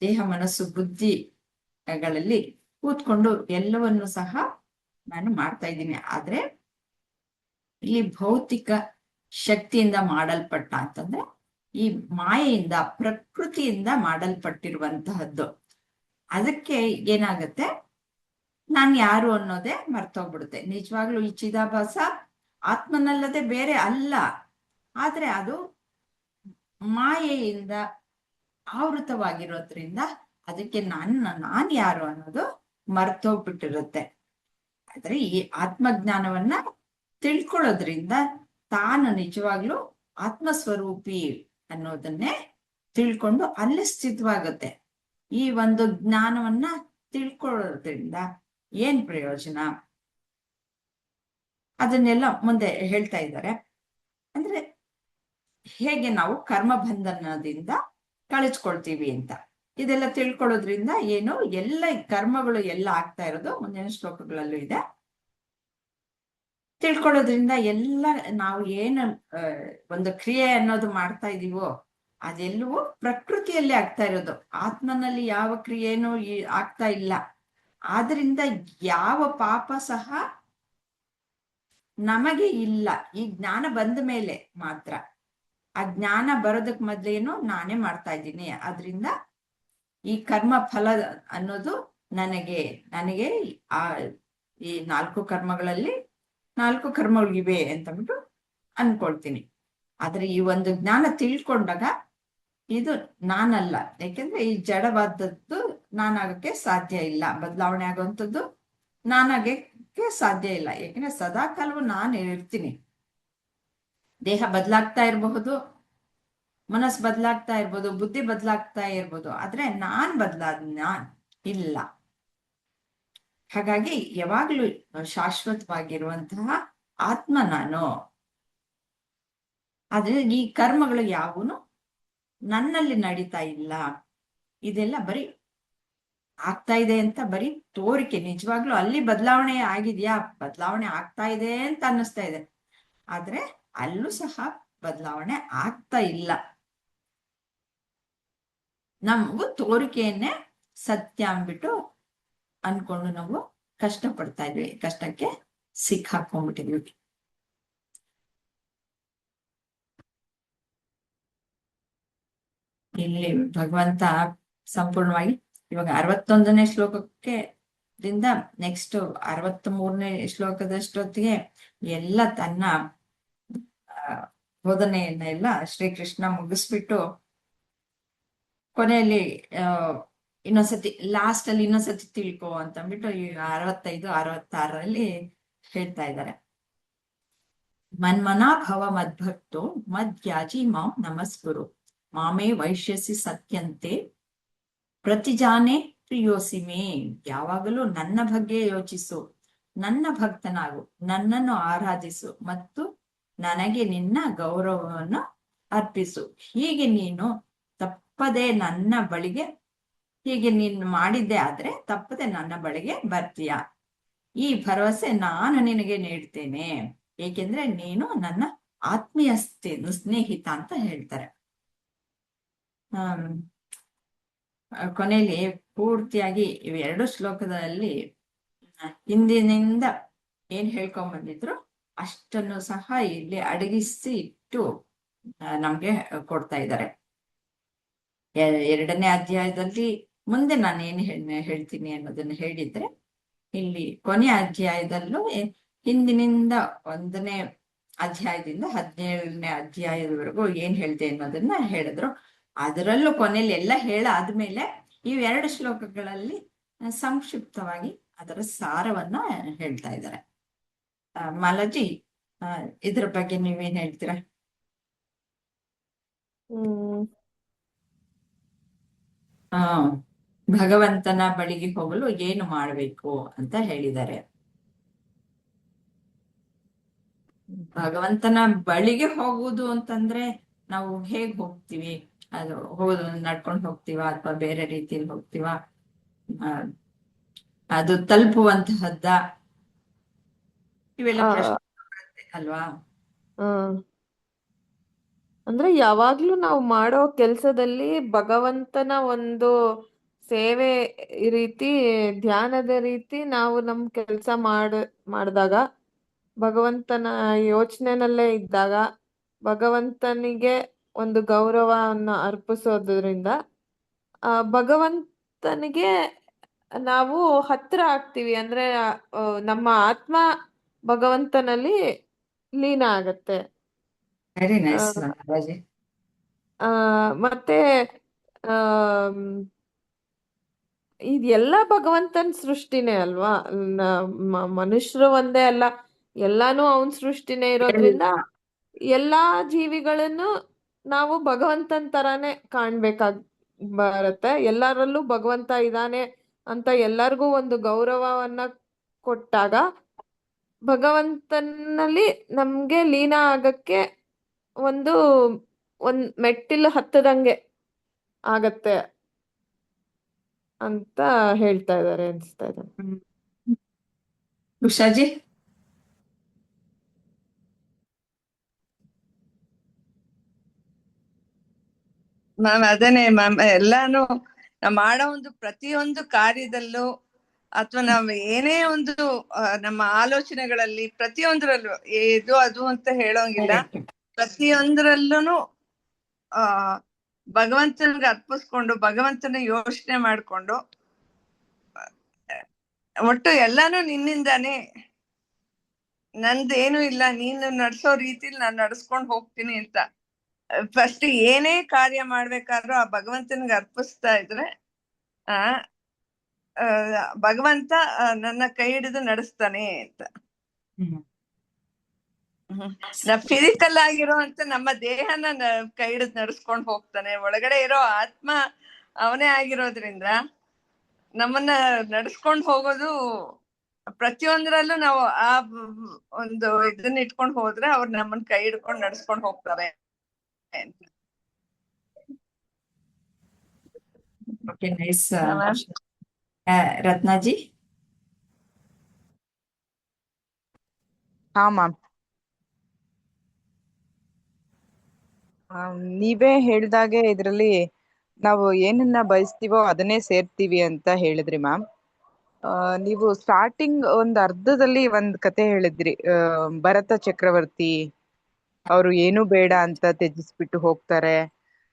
ದೇಹ, ಮನಸ್ಸು, ಬುದ್ಧಿಗಳಲ್ಲಿ ಕೂತ್ಕೊಂಡು ಎಲ್ಲವನ್ನು ಸಹ ನಾನು ಮಾಡ್ತಾ ಇದ್ದೀನಿ. ಆದ್ರೆ ಇಲ್ಲಿ ಭೌತಿಕ ಶಕ್ತಿಯಿಂದ ಮಾಡಲ್ಪಟ್ಟ ಅಂತಂದ್ರೆ ಈ ಮಾಯೆಯಿಂದ, ಪ್ರಕೃತಿಯಿಂದ ಮಾಡಲ್ಪಟ್ಟಿರುವಂತಹದ್ದು. ಅದಕ್ಕೆ ಏನಾಗತ್ತೆ? ನಾನ್ ಯಾರು ಅನ್ನೋದೇ ಮರ್ತೋಗ್ಬಿಡುತ್ತೆ. ನಿಜವಾಗ್ಲೂ ಈ ಚಿದಾಭಾಸ ಆತ್ಮನಲ್ಲದೆ ಬೇರೆ ಅಲ್ಲ, ಆದ್ರೆ ಅದು ಮಾಯೆಯಿಂದ ಆವೃತವಾಗಿರೋದ್ರಿಂದ ಅದಕ್ಕೆ ನಾನ್ ಯಾರು ಅನ್ನೋದು ಮರ್ತೋಗ್ಬಿಟ್ಟಿರುತ್ತೆ. ಆದ್ರೆ ಈ ಆತ್ಮಜ್ಞಾನವನ್ನ ತಿಳ್ಕೊಳ್ಳೋದ್ರಿಂದ ತಾನು ನಿಜವಾಗ್ಲೂ ಆತ್ಮಸ್ವರೂಪಿ ಅನ್ನೋದನ್ನೇ ತಿಳ್ಕೊಂಡು ಅಲ್ಲೇ ಸ್ಥಿತವಾಗುತ್ತೆ. ಈ ಒಂದು ಜ್ಞಾನವನ್ನ ತಿಳ್ಕೊಳ್ಳೋದ್ರಿಂದ ಏನ್ ಪ್ರಯೋಜನ? ಅದನ್ನೆಲ್ಲ ಮುಂದೆ ಹೇಳ್ತಾ ಇದ್ದಾರೆ. ಅಂದ್ರೆ ಹೇಗೆ ನಾವು ಕರ್ಮಬಂಧನದಿಂದ ಕಳಿಸ್ಕೊಳ್ತೀವಿ ಅಂತ ಇದೆಲ್ಲ ತಿಳ್ಕೊಳ್ಳೋದ್ರಿಂದ ಏನು, ಎಲ್ಲ ಕರ್ಮಗಳು ಎಲ್ಲ ಆಗ್ತಾ ಇರೋದು ಮುಂದಿನ ಶ್ಲೋಕಗಳಲ್ಲೂ ಇದೆ. ತಿಳ್ಕೊಳ್ಳೋದ್ರಿಂದ ಎಲ್ಲ ನಾವು ಏನು ಒಂದು ಕ್ರಿಯೆ ಅನ್ನೋದು ಮಾಡ್ತಾ ಇದೀವೋ ಅದೆಲ್ಲವೂ ಪ್ರಕೃತಿಯಲ್ಲಿ ಆಗ್ತಾ ಇರೋದು, ಆತ್ಮನಲ್ಲಿ ಯಾವ ಕ್ರಿಯೆನೂ ಆಗ್ತಾ ಇಲ್ಲ. ಆದ್ರಿಂದ ಯಾವ ಪಾಪ ಸಹ ನಮಗೆ ಇಲ್ಲ. ಈ ಜ್ಞಾನ ಬಂದ ಮೇಲೆ ಮಾತ್ರ. ಆ ಜ್ಞಾನ ಬರೋದಕ್ ಮೊದ್ಲೇನು ನಾನೇ ಮಾಡ್ತಾ ಇದ್ದೀನಿ. ಆದ್ರಿಂದ ಈ ಕರ್ಮ ಫಲ ಅನ್ನೋದು ನನಗೆ ಆ ಈ 4 ಕರ್ಮಗಳಲ್ಲಿ 4 ಕರ್ಮಗಳಿವೆ ಅಂತಂದ್ಬಿಟ್ಟು ಅನ್ಕೊಳ್ತೀನಿ. ಆದ್ರೆ ಈ ಒಂದು ಜ್ಞಾನ ತಿಳ್ಕೊಂಡಾಗ ಇದು ನಾನಲ್ಲ, ಯಾಕೆಂದ್ರೆ ಈ ಜಡವಾದದ್ದು ನಾನಾಗಕ್ಕೆ ಸಾಧ್ಯ ಇಲ್ಲ. ಬದಲಾವಣೆ ಆಗುವಂಥದ್ದು ನಾನಾಗಕ್ಕೆ ಸಾಧ್ಯ ಇಲ್ಲ. ಯಾಕಂದ್ರೆ ಸದಾ ಕಾಲವು ನಾನು ಇರ್ತೀನಿ. ದೇಹ ಬದಲಾಗ್ತಾ ಇರಬಹುದು, ಮನಸ್ಸು ಬದಲಾಗ್ತಾ ಇರ್ಬೋದು, ಬುದ್ಧಿ ಬದಲಾಗ್ತಾ ಇರ್ಬೋದು, ಆದ್ರೆ ನಾನ್ ಇಲ್ಲ. ಹಾಗಾಗಿ ಯಾವಾಗ್ಲೂ ಶಾಶ್ವತವಾಗಿರುವಂತಹ ಆತ್ಮ ನಾನು. ಆದ್ರೆ ಈ ಕರ್ಮಗಳು ಯಾವನು ನನ್ನಲ್ಲಿ ನಡೀತಾ ಇಲ್ಲ. ಇದೆಲ್ಲ ಬರೀ ಆಗ್ತಾ ಇದೆ ಅಂತ ಬರೀ ತೋರಿಕೆ. ನಿಜವಾಗ್ಲೂ ಅಲ್ಲಿ ಬದಲಾವಣೆ ಆಗಿದ್ಯಾ? ಬದಲಾವಣೆ ಆಗ್ತಾ ಇದೆ ಅಂತ ಅನ್ನಿಸ್ತಾ ಇದೆ, ಆದ್ರೆ ಅಲ್ಲೂ ಸಹ ಬದಲಾವಣೆ ಆಗ್ತಾ ಇಲ್ಲ. ನಮಗೂ ತೋರಿಕೆಯನ್ನೇ ಸತ್ಯ ಅಂದ್ಬಿಟ್ಟು ಅನ್ಕೊಂಡು ನಾವು ಕಷ್ಟ ಪಡ್ತಾ ಇದ್ವಿ, ಕಷ್ಟಕ್ಕೆ ಸಿಕ್ಕಾಕೊಂಡ್ಬಿಟ್ಟಿದ್ವಿ. ಇಲ್ಲಿ ಭಗವಂತ ಸಂಪೂರ್ಣವಾಗಿ ಇವಾಗ 61ನೇ ಶ್ಲೋಕಕ್ಕೆ ದಿಂದ ನೆಕ್ಸ್ಟ್ 63ನೇ ಶ್ಲೋಕದಷ್ಟೊತ್ತಿಗೆ ಎಲ್ಲ ತನ್ನ ಬೋಧನೆಯನ್ನೆಲ್ಲ ಶ್ರೀಕೃಷ್ಣ ಮುಗಿಸ್ಬಿಟ್ಟು ಕೊನೆಯಲ್ಲಿ ಇನ್ನೊಂದ್ಸತಿ ಲಾಸ್ಟ್ ಅಲ್ಲಿ ಇನ್ನೊಂದ್ಸತಿ ತಿಳ್ಕೊ ಅಂತ ಅಂದ್ಬಿಟ್ಟು ಈ 65, 66ರಲ್ಲಿ ಹೇಳ್ತಾ ಇದ್ದಾರೆ. ಮನ್ಮನಾ ಭವ ಮದ್ಭಕ್ತೋ ಮದ್ಯಾಜಿ ಮಾಂ ನಮಸ್ಕುರು ಮಾಮೇ ವೈಶ್ಯಸಿ ಸತ್ಯಂತೆ ಪ್ರತಿಜಾನೆ ಪ್ರಿಯೋಸಿ ಮೇ. ಯಾವಾಗಲೂ ನನ್ನ ಬಗ್ಗೆ ಯೋಚಿಸು, ನನ್ನ ಭಕ್ತನಾಗು, ನನ್ನನ್ನು ಆರಾಧಿಸು ಮತ್ತು ನನಗೆ ನಿನ್ನ ಗೌರವವನ್ನು ಅರ್ಪಿಸು. ಹೀಗೆ ನೀನು ತಪ್ಪದೆ ನನ್ನ ಬಳಿಗೆ ಹೀಗೆ ನೀನು ಮಾಡಿದ್ದೆ ಆದ್ರೆ ತಪ್ಪದೆ ನನ್ನ ಬಳಿಗೆ ಬರ್ತೀಯ. ಈ ಭರವಸೆ ನಾನು ನಿನಗೆ ನೀಡ್ತೇನೆ, ಏಕೆಂದ್ರೆ ನೀನು ನನ್ನ ಆತ್ಮೀಯ ಸ್ನೇಹಿತ ಅಂತ ಹೇಳ್ತಾರೆ. ಕೊನೆಯಲ್ಲಿ ಪೂರ್ತಿಯಾಗಿ ಇವೆರಡು ಶ್ಲೋಕದಲ್ಲಿ ಹಿಂದಿನಿಂದ ಏನ್ ಹೇಳ್ಕೊಂಡ್ ಬಂದಿದ್ರು ಅಷ್ಟನ್ನು ಸಹ ಇಲ್ಲಿ ಅಡಗಿಸಿ ಇಟ್ಟು ನಮ್ಗೆ ಕೊಡ್ತಾ ಇದ್ದಾರೆ. 2ನೇ ಅಧ್ಯಾಯದಲ್ಲಿ ಮುಂದೆ ನಾನು ಏನ್ ಹೇಳ್ತೀನಿ ಅನ್ನೋದನ್ನ ಹೇಳಿದ್ರೆ, ಇಲ್ಲಿ ಕೊನೆಯ ಅಧ್ಯಾಯದಲ್ಲೂ ಹಿಂದಿನಿಂದ 1ನೇ ಅಧ್ಯಾಯದಿಂದ 17ನೇ ಅಧ್ಯಾಯದವರೆಗೂ ಏನ್ ಹೇಳ್ತೆ ಅನ್ನೋದನ್ನ ಹೇಳಿದ್ರು. ಅದರಲ್ಲೂ ಕೊನೆಯಲ್ಲಿ ಎಲ್ಲ ಹೇಳಾದ್ಮೇಲೆ ಇವೆರಡು ಶ್ಲೋಕಗಳಲ್ಲಿ ಸಂಕ್ಷಿಪ್ತವಾಗಿ ಅದರ ಸಾರವನ್ನ ಹೇಳ್ತಾ ಇದ್ದಾರೆ. ಮಾಲಾಜಿ, ಇದ್ರ ಬಗ್ಗೆ ನೀವೇನ್ ಹೇಳ್ತೀರಾ? ಭಗವಂತನ ಬಳಿಗೆ ಹೋಗಲು ಏನು ಮಾಡಬೇಕು ಅಂತ ಹೇಳಿದ್ದಾರೆ. ಭಗವಂತನ ಬಳಿಗೆ ಹೋಗುವುದು ಅಂತಂದ್ರೆ ನಾವು ಹೇಗ್ ಹೋಗ್ತೀವಿ? ಅದು ಹೋಗೋದು ನಡ್ಕೊಂಡು ಹೋಗ್ತೀವ ಅಥವಾ ಬೇರೆ ರೀತಿಯಲ್ಲಿ ಹೋಗ್ತೀವ? ಅದು ತಲುಪುವಂತಹದ್ದ? ಇವೆಲ್ಲ ಪ್ರಶ್ನೆ ಅಲ್ವಾ? ಅಂದ್ರೆ ಯಾವಾಗ್ಲೂ ನಾವು ಮಾಡೋ ಕೆಲ್ಸದಲ್ಲಿ ಭಗವಂತನ ಒಂದು ಸೇವೆ ರೀತಿ, ಧ್ಯಾನದ ರೀತಿ ನಾವು ನಮ್ ಕೆಲ್ಸ ಮಾಡಿದಾಗ, ಭಗವಂತನ ಯೋಚನೆನಲ್ಲೇ ಇದ್ದಾಗ, ಭಗವಂತನಿಗೆ ಒಂದು ಗೌರವವನ್ನು ಅರ್ಪಿಸೋದ್ರಿಂದ ಭಗವಂತನಿಗೆ ನಾವು ಹತ್ರ ಆಗ್ತೀವಿ. ಅಂದ್ರೆ ನಮ್ಮ ಆತ್ಮ ಭಗವಂತನಲ್ಲಿ ಲೀನ ಆಗತ್ತೆ. Very nice Malaji. ಮತ್ತೆ ಇದೆಲ್ಲ ಭಗವಂತನ ಸೃಷ್ಟಿನೇ ಅಲ್ವಾ? ಮನುಷ್ಯರು ಒಂದೇ ಅಲ್ಲ, ಎಲ್ಲಾನು ಅವನ್ ಸೃಷ್ಟಿನೇ ಇರೋದ್ರಿಂದ ಎಲ್ಲಾ ಜೀವಿಗಳನ್ನು ನಾವು ಭಗವಂತನ ತರಾನೇ ಬರುತ್ತೆ. ಎಲ್ಲರಲ್ಲೂ ಭಗವಂತ ಇದ್ದಾನೆ ಅಂತ ಎಲ್ಲರಿಗೂ ಒಂದು ಗೌರವವನ್ನ ಕೊಟ್ಟಾಗ ಭಗವಂತನಲ್ಲಿ ನಮ್ಗೆ ಲೀನ ಆಗಕ್ಕೆ ಒಂದ್ ಮೆಟ್ಟಿಲು ಹತ್ತದಂಗೆ ಆಗತ್ತೆ ಅಂತ ಹೇಳ್ತಾ ಇದ್ದಾರೆ ಅನ್ಸ್ತಾ ಇದೆ. ಉಷಾಜಿ? ಮ್ಯಾಮ್ ಅದೇನೆ ಮ್ಯಾಮ್, ಎಲ್ಲಾನು ನಾವ್ ಮಾಡೋ ಒಂದು ಪ್ರತಿಯೊಂದು ಕಾರ್ಯದಲ್ಲೂ ಅಥವಾ ನಾವ್ ಏನೇ ಒಂದು ನಮ್ಮ ಆಲೋಚನೆಗಳಲ್ಲಿ ಪ್ರತಿಯೊಂದ್ರಲ್ಲೂ ಇದು ಅದು ಅಂತ ಹೇಳೋಂಗಿಲ್ಲ, ಪ್ರತಿಯೊಂದ್ರಲ್ಲೂ ಭಗವಂತನಿಗೆ ಅರ್ಪಿಸ್ಕೊಂಡು ಭಗವಂತನ ಯೋಚನೆ ಮಾಡ್ಕೊಂಡು ಒಟ್ಟು ಎಲ್ಲಾನು ನಿನ್ನಿಂದಾನೇ, ನಂದೇನು ಇಲ್ಲ, ನೀನು ನಡ್ಸೋ ರೀತಿಲಿ ನಾನು ನಡ್ಸ್ಕೊಂಡ್ ಹೋಗ್ತೀನಿ ಅಂತ ಫಸ್ಟ್ ಏನೇ ಕಾರ್ಯ ಮಾಡ್ಬೇಕಾದ್ರೂ ಆ ಭಗವಂತನಿಗೆ ಅರ್ಪಿಸ್ತಾ ಇದ್ರೆ ಆ, ಭಗವಂತ ನನ್ನ ಕೈ ಹಿಡಿದು ನಡೆಸ್ತಾನೆ ಅಂತ. ಹ್ಮ್. ಫಿಸಿಕಲ್ ಆಗಿರುವಂತ ನಮ್ಮ ದೇಹನ ಕೈ ಹಿಡಿದು ನಡೆಸ್ಕೊಂಡು ಹೋಗ್ತಾನೆ. ಒಳಗಡೆ ಇರೋ ಆತ್ಮ ಅವನೇ ಆಗಿರೋದ್ರಿಂದ ನಮ್ಮನ್ನ ನಡೆಸ್ಕೊಂಡು ಹೋಗೋದು ಪ್ರತಿಯೊಂದರಲ್ಲೂ ನಾವು ಆ ಒಂದು ಇದನ್ನ ಇಟ್ಕೊಂಡು ಹೋದ್ರೆ ಅವ್ರು ನಮ್ಮನ್ನ ಕೈ ಹಿಡ್ಕೊಂಡು ನಡೆಸ್ಕೊಂಡು ಹೋಗ್ತಾರೆ ಅಂತ. Okay, nice. ma'am. ರತ್ನಾಜಿ. ಹಾ ಮ್ಯಾಮ್, ನೀವೇ ಹೇಳ್ದಾಗೆ ಇದ್ರಲ್ಲಿ ನಾವು ಏನನ್ನ ಬಯಸ್ತೀವೋ ಅದನ್ನೇ ಸೇರ್ತೀವಿ ಅಂತ ಹೇಳಿದ್ರಿ ಮ್ಯಾಮ್. ನೀವು ಸ್ಟಾರ್ಟಿಂಗ್ ಒಂದ್ ಅರ್ಧದಲ್ಲಿ ಒಂದ್ ಕತೆ ಹೇಳಿದ್ರಿ, ಭರತ ಚಕ್ರವರ್ತಿ ಅವರು ಏನು ಬೇಡ ಅಂತ ತ್ಯಜಿಸ್ಬಿಟ್ಟು ಹೋಗ್ತಾರೆ.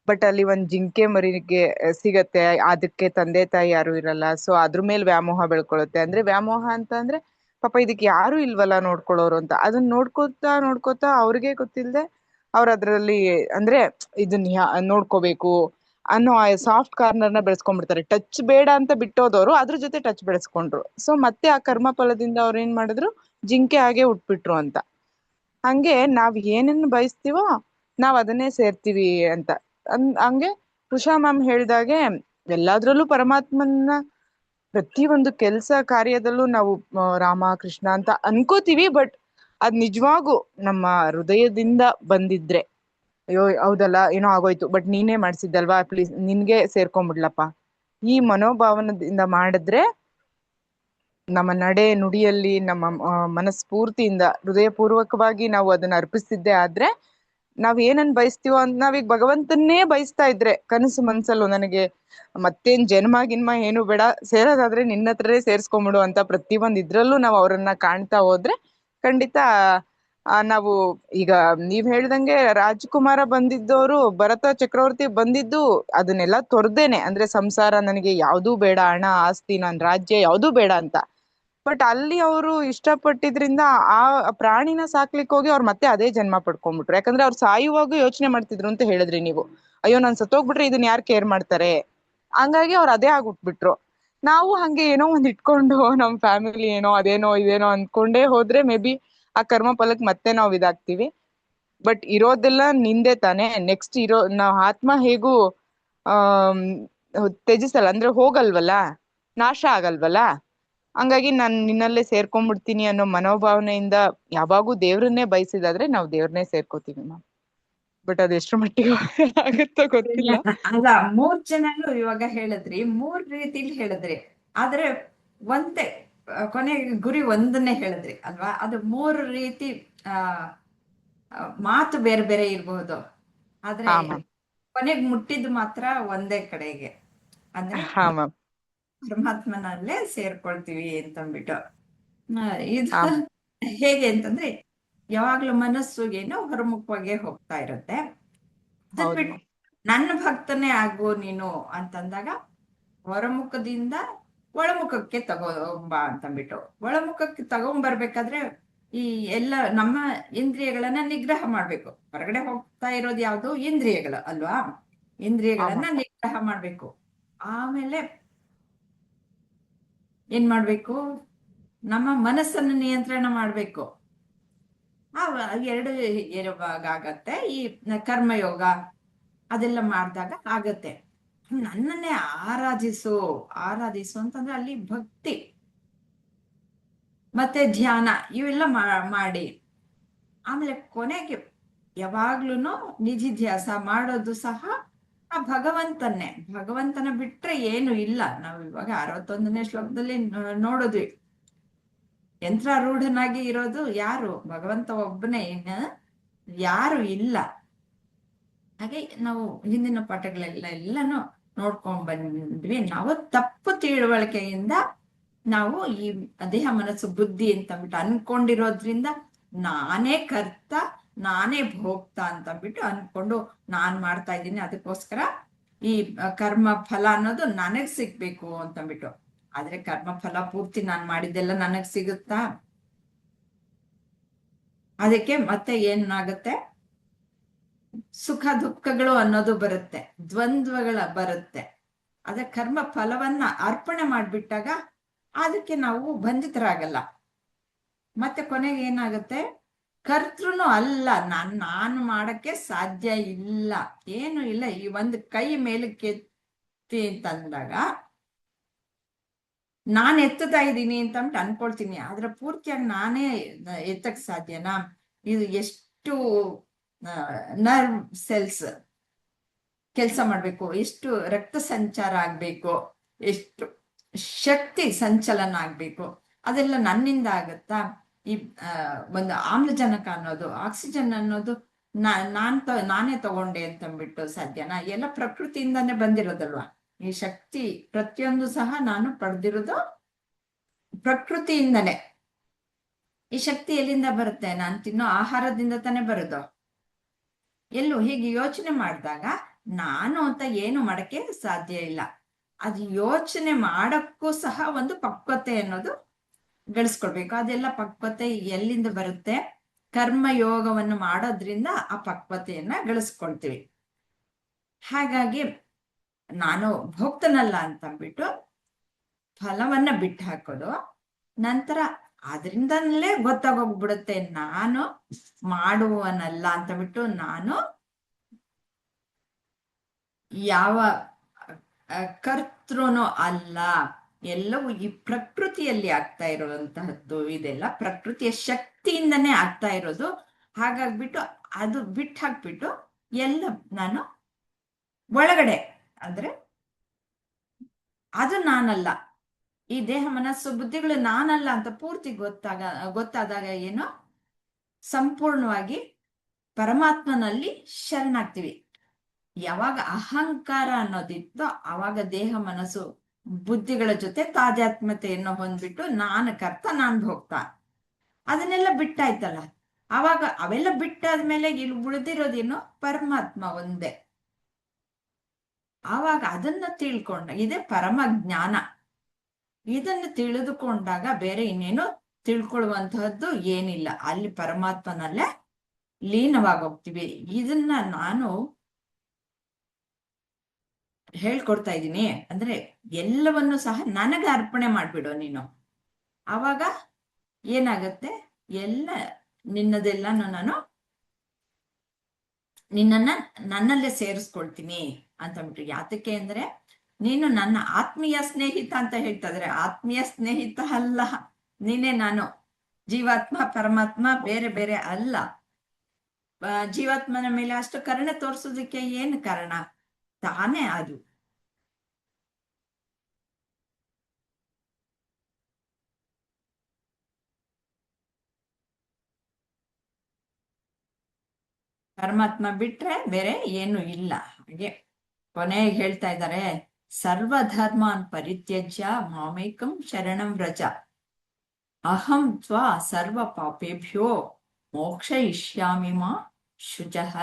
ಬಟ್ ಅಲ್ಲಿ ಒಂದ್ ಜಿಂಕೆ ಮರಿಗೆ ಸಿಗತ್ತೆ, ಅದಕ್ಕೆ ತಂದೆ ತಾಯಿ ಯಾರು ಇರಲ್ಲ. ಸೊ ಅದ್ರ ಮೇಲೆ ವ್ಯಾಮೋಹ ಬೆಳ್ಕೊಳುತ್ತೆ. ಅಂದ್ರೆ ವ್ಯಾಮೋಹ ಅಂತ ಅಂದ್ರೆ ಪಾಪ ಇದಕ್ಕೆ ಯಾರು ಇಲ್ವಲ್ಲ ನೋಡ್ಕೊಳ್ಳೋರು ಅಂತ. ಅದನ್ನ ನೋಡ್ಕೋತಾ ನೋಡ್ಕೋತಾ ಅವ್ರಿಗೆ ಗೊತ್ತಿಲ್ಲದೆ ಅವ್ರ ಅದ್ರಲ್ಲಿ ಅಂದ್ರೆ ಇದನ್ನ ನೋಡ್ಕೋಬೇಕು ಅನ್ನೋ ಸಾಫ್ಟ್ ಕಾರ್ನರ್ನ ಬೆಳೆಸ್ಕೊಂಡ್ಬಿಡ್ತಾರೆ. ಟಚ್ ಬೇಡ ಅಂತ ಬಿಟ್ಟೋದವ್ರು ಅದ್ರ ಜೊತೆ ಟಚ್ ಬೆಳೆಸ್ಕೊಂಡ್ರು. ಸೊ ಮತ್ತೆ ಆ ಕರ್ಮ ಫಲದಿಂದ ಅವ್ರ ಏನ್ ಮಾಡಿದ್ರು, ಜಿಂಕೆ ಹಾಗೆ ಉಟ್ಬಿಟ್ರು ಅಂತ. ಹಂಗೆ ನಾವ್ ಏನನ್ನ ಬಯಸ್ತೀವೋ ನಾವ್ ಅದನ್ನೇ ಸೇರ್ತೀವಿ ಅಂತ. ಹಂಗೆ ಉಷಾ ಮ್ಯಾಮ್ ಹೇಳ್ದಾಗೆ ಎಲ್ಲಾದ್ರಲ್ಲೂ ಪರಮಾತ್ಮನ ಪ್ರತಿ ಒಂದು ಕೆಲ್ಸ ಕಾರ್ಯದಲ್ಲೂ ನಾವು ರಾಮ ಕೃಷ್ಣ ಅಂತ ಅನ್ಕೋತೀವಿ. ಬಟ್ ಅದ್ ನಿಜವಾಗೂ ನಮ್ಮ ಹೃದಯದಿಂದ ಬಂದಿದ್ರೆ, ಅಯ್ಯೋ ಹೌದಲ್ಲ ಏನೋ ಆಗೋಯ್ತು ಬಟ್ ನೀನೇ ಮಾಡ್ಸಿದ್ದಲ್ವಾ, ಪ್ಲೀಸ್ ನಿನ್ಗೆ ಸೇರ್ಕೊಂಡ್ಬಿಡ್ಲಪ್ಪ, ಈ ಮನೋಭಾವನದಿಂದ ಮಾಡಿದ್ರೆ ನಮ್ಮ ನಡೆ ನುಡಿಯಲ್ಲಿ ನಮ್ಮ ಮನಸ್ಫೂರ್ತಿಯಿಂದ ಹೃದಯಪೂರ್ವಕವಾಗಿ ನಾವು ಅದನ್ನ ಅರ್ಪಿಸ್ತಿದ್ದೆ ಆದ್ರೆ ನಾವ್ ಏನನ್ ಬಯಸ್ತೀವೋ ಅಂತ, ನಾವೀಗ ಭಗವಂತನ್ನೇ ಬಯಸ್ತಾ ಇದ್ರೆ ಕನಸು ಮನ್ಸಲ್ಲೂ ನನಗೆ ಮತ್ತೇನ್ ಜನ್ಮ ಗಿನ್ಮ ಏನು ಬೇಡ, ಸೇರೋದಾದ್ರೆ ನಿನ್ನ ಹತ್ರನೇ ಸೇರ್ಸ್ಕೊಂಬಿಡು ಅಂತ ಪ್ರತಿಯೊಂದ್ ಇದ್ರಲ್ಲೂ ನಾವು ಅವ್ರನ್ನ ಕಾಣ್ತಾ ಹೋದ್ರೆ ಖಂಡಿತ ನಾವು ಈಗ ನೀವ್ ಹೇಳ್ದಂಗೆ ರಾಜ್ಕುಮಾರ ಬಂದಿದ್ದವರು ಭರತ ಚಕ್ರವರ್ತಿ ಬಂದಿದ್ದು ಅದನ್ನೆಲ್ಲ ತೊರ್ದೇನೆ. ಅಂದ್ರೆ ಸಂಸಾರ ನನಗೆ ಯಾವ್ದೂ ಬೇಡ, ಹಣ ಆಸ್ತಿ ನನ್ ರಾಜ್ಯ ಯಾವ್ದೂ ಬೇಡ ಅಂತ. ಬಟ್ ಅಲ್ಲಿ ಅವರು ಇಷ್ಟಪಟ್ಟಿದ್ರಿಂದ ಆ ಪ್ರಾಣಿನ ಸಾಕ್ಲಿಕ್ಕೆ ಹೋಗಿ ಅವ್ರು ಮತ್ತೆ ಅದೇ ಜನ್ಮ ಪಡ್ಕೊಂಡ್ಬಿಟ್ರು. ಯಾಕಂದ್ರೆ ಅವ್ರು ಸಾಯುವಾಗ ಯೋಚನೆ ಮಾಡ್ತಿದ್ರು ಅಂತ ಹೇಳಿದ್ರಿ ನೀವು, ಅಯ್ಯೋ ನಾನ್ ಸತ್ತೋಗ್ಬಿಟ್ರೆ ಇದನ್ನ ಯಾರು ಕೇರ್ ಮಾಡ್ತಾರೆ, ಹಂಗಾಗಿ ಅವ್ರು ಅದೇ ಆಗ್ಬಿಟ್ಬಿಟ್ರು. ನಾವು ಹಂಗೆ ಏನೋ ಒಂದ್ ಇಟ್ಕೊಂಡು ನಮ್ ಫ್ಯಾಮಿಲಿ ಏನೋ ಅದೇನೋ ಇದೇನೋ ಅಂದ್ಕೊಂಡೇ ಹೋದ್ರೆ ಮೇ ಬಿ ಆ ಕರ್ಮ ಫಲಕ್ ಮತ್ತೆ ನಾವು ಇದಾಗ್ತಿವಿ. ಬಟ್ ಇರೋದೆಲ್ಲ ನಿಂದೆ ತಾನೆ. ನೆಕ್ಸ್ಟ್ ಇರೋ ನಾವ್ ಆತ್ಮ ಹೇಗೂ ಆಮ್ ತ್ಯಜಿಸಲ್ಲ, ಅಂದ್ರೆ ಹೋಗಲ್ವಲ್ಲ, ನಾಶ ಆಗಲ್ವಲ್ಲ. ಹಂಗಾಗಿ ನಾನ್ ನಿನ್ನಲ್ಲೇ ಸೇರ್ಕೊಂಡ್ಬಿಡ್ತೀನಿ ಅನ್ನೋ ಮನೋಭಾವನೆಯಿಂದ ಯಾವಾಗೂ ದೇವ್ರನ್ನೇ ಬಯಸಿದಾದ್ರೆ ನಾವು ದೇವ್ರನ್ನೇ ಸೇರ್ಕೋತೀವಿ ಮ್ಯಾಮ್. ಬಟ್ ಅದು ಎಷ್ಟು ಮಟ್ಟಿಗೆ ಆಗುತ್ತೋ ಗೊತ್ತಿಲ್ಲ. ಅಲ್ಲ, 3 ಜನನು ಇವಾಗ ಹೇಳಿದ್ರಿ, 3 ರೀತಿಲಿ ಹೇಳಿದ್ರಿ. ಆದ್ರೆ ಒಂದೇ ಕೊನೆಗೆ ಗುರಿ ಒಂದನ್ನೇ ಹೇಳಿದ್ರಿ ಅಲ್ವಾ? ಅದು 3 ರೀತಿ ಆ ಮಾತು ಬೇರೆ ಬೇರೆ ಇರ್ಬಹುದು, ಆದ್ರೆ ಹಾ ಮ್ಯಾಮ್. ಕೊನೆಗೆ ಮುಟ್ಟಿದ್ದು ಮಾತ್ರ ಒಂದೇ ಕಡೆಗೆ, ಅಂದ್ರೆ ಹಾ ಮ್ಯಾಮ್. ಪರಮಾತ್ಮನಲ್ಲೇ ಸೇರ್ಕೊಳ್ತೀವಿ ಅಂತಂದ್ಬಿಟ್ಟು. ಇದು ಹಾ ಹೇಗೆ ಅಂತಂದ್ರೆ ಯಾವಾಗ್ಲೂ ಮನಸ್ಸು ಏನೋ ಹೊರಮುಖವಾಗೇ ಹೋಗ್ತಾ ಇರುತ್ತೆ. ಅದನ್ ಹೌದು ಬಿಟ್ಟು ಮ್ಯಾಮ್. ನನ್ನ ಭಕ್ತನೇ ಆಗು ನೀನು ಅಂತಂದಾಗ ಹೊರಮುಖದಿಂದ ಒಳಮುಖಕ್ಕೆ ತಗೊಂಬ ಅಂತಂದ್ಬಿಟ್ಟು, ಒಳಮುಖಕ್ಕೆ ತಗೊಂಬರ್ಬೇಕಾದ್ರೆ ಈ ಎಲ್ಲ ನಮ್ಮ ಇಂದ್ರಿಯಗಳನ್ನ ನಿಗ್ರಹ ಮಾಡ್ಬೇಕು. ಹೊರಗಡೆ ಹೋಗ್ತಾ ಇರೋದು ಯಾವ್ದು? ಇಂದ್ರಿಯಗಳು ಅಲ್ವಾ? ಇಂದ್ರಿಯಗಳನ್ನ ನಿಗ್ರಹ ಮಾಡ್ಬೇಕು. ಆಮೇಲೆ ಏನ್ ಮಾಡ್ಬೇಕು? ನಮ್ಮ ಮನಸ್ಸನ್ನು ನಿಯಂತ್ರಣ ಮಾಡ್ಬೇಕು. ಆ 2 ಭಾಗ ಆಗತ್ತೆ. ಈ ಕರ್ಮಯೋಗ ಅದೆಲ್ಲ ಮಾಡಿದಾಗ ಆಗತ್ತೆ. ನನ್ನನ್ನೇ ಆರಾಧಿಸು ಅಂತಂದ್ರೆ ಅಲ್ಲಿ ಭಕ್ತಿ ಮತ್ತೆ ಧ್ಯಾನ ಇವೆಲ್ಲ ಮಾಡಿ ಆಮೇಲೆ ಕೊನೆಗೆ ಯಾವಾಗ್ಲೂ ನಿಧಿಧ್ಯಾಸ ಮಾಡೋದು ಸಹ ಆ ಭಗವಂತನ ಬಿಟ್ರೆ ಏನು ಇಲ್ಲ. ನಾವು ಇವಾಗ 61ನೇ ಶ್ಲೋಕದಲ್ಲಿ ನೋಡಿದ್ವಿ, ಯಂತ್ರಾರೂಢನಾಗಿ ಇರೋದು ಯಾರು? ಭಗವಂತ ಒಬ್ಬನೇ, ಇನ್ನು ಯಾರು ಇಲ್ಲ. ಹಾಗೆ ನಾವು ಹಿಂದಿನ ಪಾಠಗಳೆಲ್ಲನೂ ನೋಡ್ಕೊಂಡ್ ಬಂದ್ವಿ. ನಾವು ತಪ್ಪು ತಿಳುವಳಿಕೆಯಿಂದ ನಾವು ಈ ದೇಹ ಮನಸ್ಸು ಬುದ್ಧಿ ಅಂತಂದ್ಬಿಟ್ಟು ಅನ್ಕೊಂಡಿರೋದ್ರಿಂದ ನಾನೇ ಕರ್ತ ನಾನೇ ಭೋಗ್ತ ಅಂತಂದ್ಬಿಟ್ಟು ಅನ್ಕೊಂಡು ನಾನ್ ಮಾಡ್ತಾ ಇದ್ದೀನಿ, ಅದಕ್ಕೋಸ್ಕರ ಈ ಕರ್ಮ ಫಲ ಅನ್ನೋದು ನನಗ್ ಸಿಗ್ಬೇಕು ಅಂತಂದ್ಬಿಟ್ಟು. ಆದ್ರೆ ಕರ್ಮ ಫಲ ಪೂರ್ತಿ ನಾನ್ ಮಾಡಿದ್ದೆಲ್ಲ ನನಗ್ ಸಿಗುತ್ತಾ? ಅದಕ್ಕೆ ಮತ್ತೆ ಏನಾಗುತ್ತೆ? ಸುಖ ದುಃಖಗಳು ಅನ್ನೋದು ಬರುತ್ತೆ, ದ್ವಂದ್ವಗಳ ಬರುತ್ತೆ. ಅದೇ ಕರ್ಮ ಫಲವನ್ನ ಅರ್ಪಣೆ ಮಾಡಿಬಿಟ್ಟಾಗ ಅದಕ್ಕೆ ನಾವು ಬಂಧಿತರಾಗಲ್ಲ. ಮತ್ತೆ ಕೊನೆಗೆ ಏನಾಗುತ್ತೆ, ಕರ್ತೃನು ಅಲ್ಲ, ನಾನು ಮಾಡಕ್ಕೆ ಸಾಧ್ಯ ಇಲ್ಲ, ಏನು ಇಲ್ಲ, ಈ ಒಂದು ಕೈ ಮೇಲಕ್ಕೆ ಎತ್ತಿ ಅಂತಂದಾಗ ನಾನು ಎತ್ತುತ್ತಾ ಇದ್ದೀನಿ ಅಂತ ಅನ್ಕೊಳ್ತೀನಿ, ಆದ್ರೆ ಪೂರ್ತಿಯಾಗಿ ನಾನೇ ಎತ್ತಕ್ ಸಾಧ್ಯನಾ? ಇದು ಎಷ್ಟು ನರ್ವ್ ಸೆಲ್ಸ್ ಕೆಲಸ ಮಾಡ್ಬೇಕು, ಎಷ್ಟು ರಕ್ತ ಸಂಚಾರ ಆಗ್ಬೇಕು, ಎಷ್ಟು ಶಕ್ತಿ ಸಂಚಲನ ಆಗ್ಬೇಕು, ಅದೆಲ್ಲ ನನ್ನಿಂದ ಆಗತ್ತಾ? ಈ ಒಂದು ಆಮ್ಲಜನಕ ಅನ್ನೋದು, ಆಕ್ಸಿಜನ್ ಅನ್ನೋದು ನಾನೇ ತಗೊಂಡೆ ಅಂತಂದ್ಬಿಟ್ಟು ಸಾಧ್ಯನಾ? ಎಲ್ಲ ಪ್ರಕೃತಿಯಿಂದಾನೇ ಬಂದಿರೋದಲ್ವಾ ಈ ಶಕ್ತಿ. ಪ್ರತಿಯೊಂದು ಸಹ ನಾನು ಪಡೆದಿರೋದು ಪ್ರಕೃತಿಯಿಂದನೇ. ಈ ಶಕ್ತಿ ಎಲ್ಲಿಂದ ಬರುತ್ತೆ? ನಾನು ತಿನ್ನೋ ಆಹಾರದಿಂದ ತಾನೇ ಬರೋದು. ಎಲ್ಲೂ ಹೀಗೆ ಯೋಚನೆ ಮಾಡಿದಾಗ ನಾನು ಅಂತ ಏನು ಮಾಡಕ್ಕೆ ಸಾಧ್ಯ ಇಲ್ಲ. ಅದು ಯೋಚನೆ ಮಾಡಕ್ಕೂ ಸಹ ಒಂದು ಪಕ್ವತೆ ಅನ್ನೋದು ಗಳಿಸ್ಕೊಳ್ಬೇಕು. ಅದೆಲ್ಲ ಪಕ್ವತೆ ಎಲ್ಲಿಂದ ಬರುತ್ತೆ? ಕರ್ಮ ಯೋಗವನ್ನು ಮಾಡೋದ್ರಿಂದ ಆ ಪಕ್ವತೆಯನ್ನ ಗಳಿಸ್ಕೊಳ್ತೀವಿ. ಹಾಗಾಗಿ ನಾನು ಭೋಕ್ತನಲ್ಲ ಅಂತಂದ್ಬಿಟ್ಟು ಫಲವನ್ನ ಬಿಟ್ಟು ಹಾಕೋದು, ನಂತರ ಅದರಿಂದಲೇ ಗೊತ್ತಾಗೋಗ್ಬಿಡುತ್ತೆ ನಾನು ಮಾಡುವನಲ್ಲ ಅಂತಬಿಟ್ಟು, ನಾನು ಯಾವ ಕರ್ತೃನೂ ಅಲ್ಲ, ಎಲ್ಲವೂ ಈ ಪ್ರಕೃತಿಯಲ್ಲಿ ಆಗ್ತಾ ಇರುವಂತಹದ್ದು, ಇದೆಲ್ಲ ಪ್ರಕೃತಿಯ ಶಕ್ತಿಯಿಂದನೇ ಆಗ್ತಾ ಇರೋದು. ಹಾಗಾಗ್ಬಿಟ್ಟು ಅದು ಬಿಟ್ಟು ಹಾಕ್ಬಿಟ್ಟು ಎಲ್ಲ ನಾನು ಒಳಗಡೆ ಅಂದ್ರೆ ಅದು ನಾನಲ್ಲ, ಈ ದೇಹ ಮನಸ್ಸು ಬುದ್ಧಿಗಳು ನಾನಲ್ಲ ಅಂತ ಪೂರ್ತಿ ಗೊತ್ತಾದಾಗ ಏನು, ಸಂಪೂರ್ಣವಾಗಿ ಪರಮಾತ್ಮನಲ್ಲಿ ಶರಣಾಗ್ತೀವಿ. ಯಾವಾಗ ಅಹಂಕಾರ ಅನ್ನೋದಿತ್ತೋ ಅವಾಗ ದೇಹ ಮನಸ್ಸು ಬುದ್ಧಿಗಳ ಜೊತೆ ತಾದಾತ್ಮ್ಯತೆಯನ್ನು ಹೊಂದ್ಬಿಟ್ಟು ನಾನು ಕರ್ತ ನಾನು ಭೋಗ್ತಾ ಅದನ್ನೆಲ್ಲ ಬಿಟ್ಟಾಯ್ತಲ್ಲ. ಅವಾಗ ಅವೆಲ್ಲ ಬಿಟ್ಟಾದ್ಮೇಲೆ ಇಲ್ಲಿ ಉಳಿದಿರೋದೇನು? ಪರಮಾತ್ಮ ಒಂದೇ. ಆವಾಗ ಅದನ್ನ ತಿಳ್ಕೊಂಡ, ಇದೇ ಪರಮ ಜ್ಞಾನ. ಇದನ್ನು ತಿಳಿದುಕೊಂಡಾಗ ಬೇರೆ ಇನ್ನೇನು ತಿಳ್ಕೊಳ್ಳುವಂತಹದ್ದು ಏನಿಲ್ಲ, ಅಲ್ಲಿ ಪರಮಾತ್ಮನಲ್ಲೇ ಲೀನವಾಗೋಗ್ತೀವಿ. ಇದನ್ನ ನಾನು ಹೇಳ್ಕೊಡ್ತಾ ಇದ್ದೀನಿ. ಅಂದ್ರೆ ಎಲ್ಲವನ್ನು ಸಹ ನನಗೆ ಅರ್ಪಣೆ ಮಾಡ್ಬಿಡು ನೀನು. ಆವಾಗ ಏನಾಗತ್ತೆ, ಎಲ್ಲ ನಿನ್ನದೆಲ್ಲಾನು ನಾನು ನಿನ್ನನ್ನ ನನ್ನಲ್ಲೇ ಸೇರಿಸ್ಕೊಳ್ತೀನಿ ಅಂತಂದ್ಬಿಟ್ಟು. ಯಾತಕ್ಕೆ ಅಂದ್ರೆ ನೀನು ನನ್ನ ಆತ್ಮೀಯ ಸ್ನೇಹಿತ ಅಂತ ಹೇಳ್ತಾ ಇದ್ರೆ, ಆತ್ಮೀಯ ಸ್ನೇಹಿತ ಅಲ್ಲ, ನೀನೇ ನಾನು. ಜೀವಾತ್ಮ ಪರಮಾತ್ಮ ಬೇರೆ ಬೇರೆ ಅಲ್ಲ. ಜೀವಾತ್ಮನ ಮೇಲೆ ಅಷ್ಟು ಕರುಣೆ ತೋರಿಸೋದಕ್ಕೆ ಏನು ಕಾರಣ? ತಾನೇ ಅದು. ಪರಮಾತ್ಮ ಬಿಟ್ರೆ ಬೇರೆ ಏನು ಇಲ್ಲ. ಹಾಗೆ ಕೊನೆಗೆ ಹೇಳ್ತಾ ಇದ್ದಾರೆ, ಸರ್ವಧರ್ಮಾನ್ ಪರಿತ್ಯಜ್ಯ ಮಾಮೇಕಂ ಶರಣಂ ವ್ರಜ, ಅಹಂ ತ್ವ ಸರ್ವ ಪಾಪೇಭ್ಯೋ ಮೋಕ್ಷಯಿಷ್ಯಾಮಿ ಮಾ ಶುಚಃ.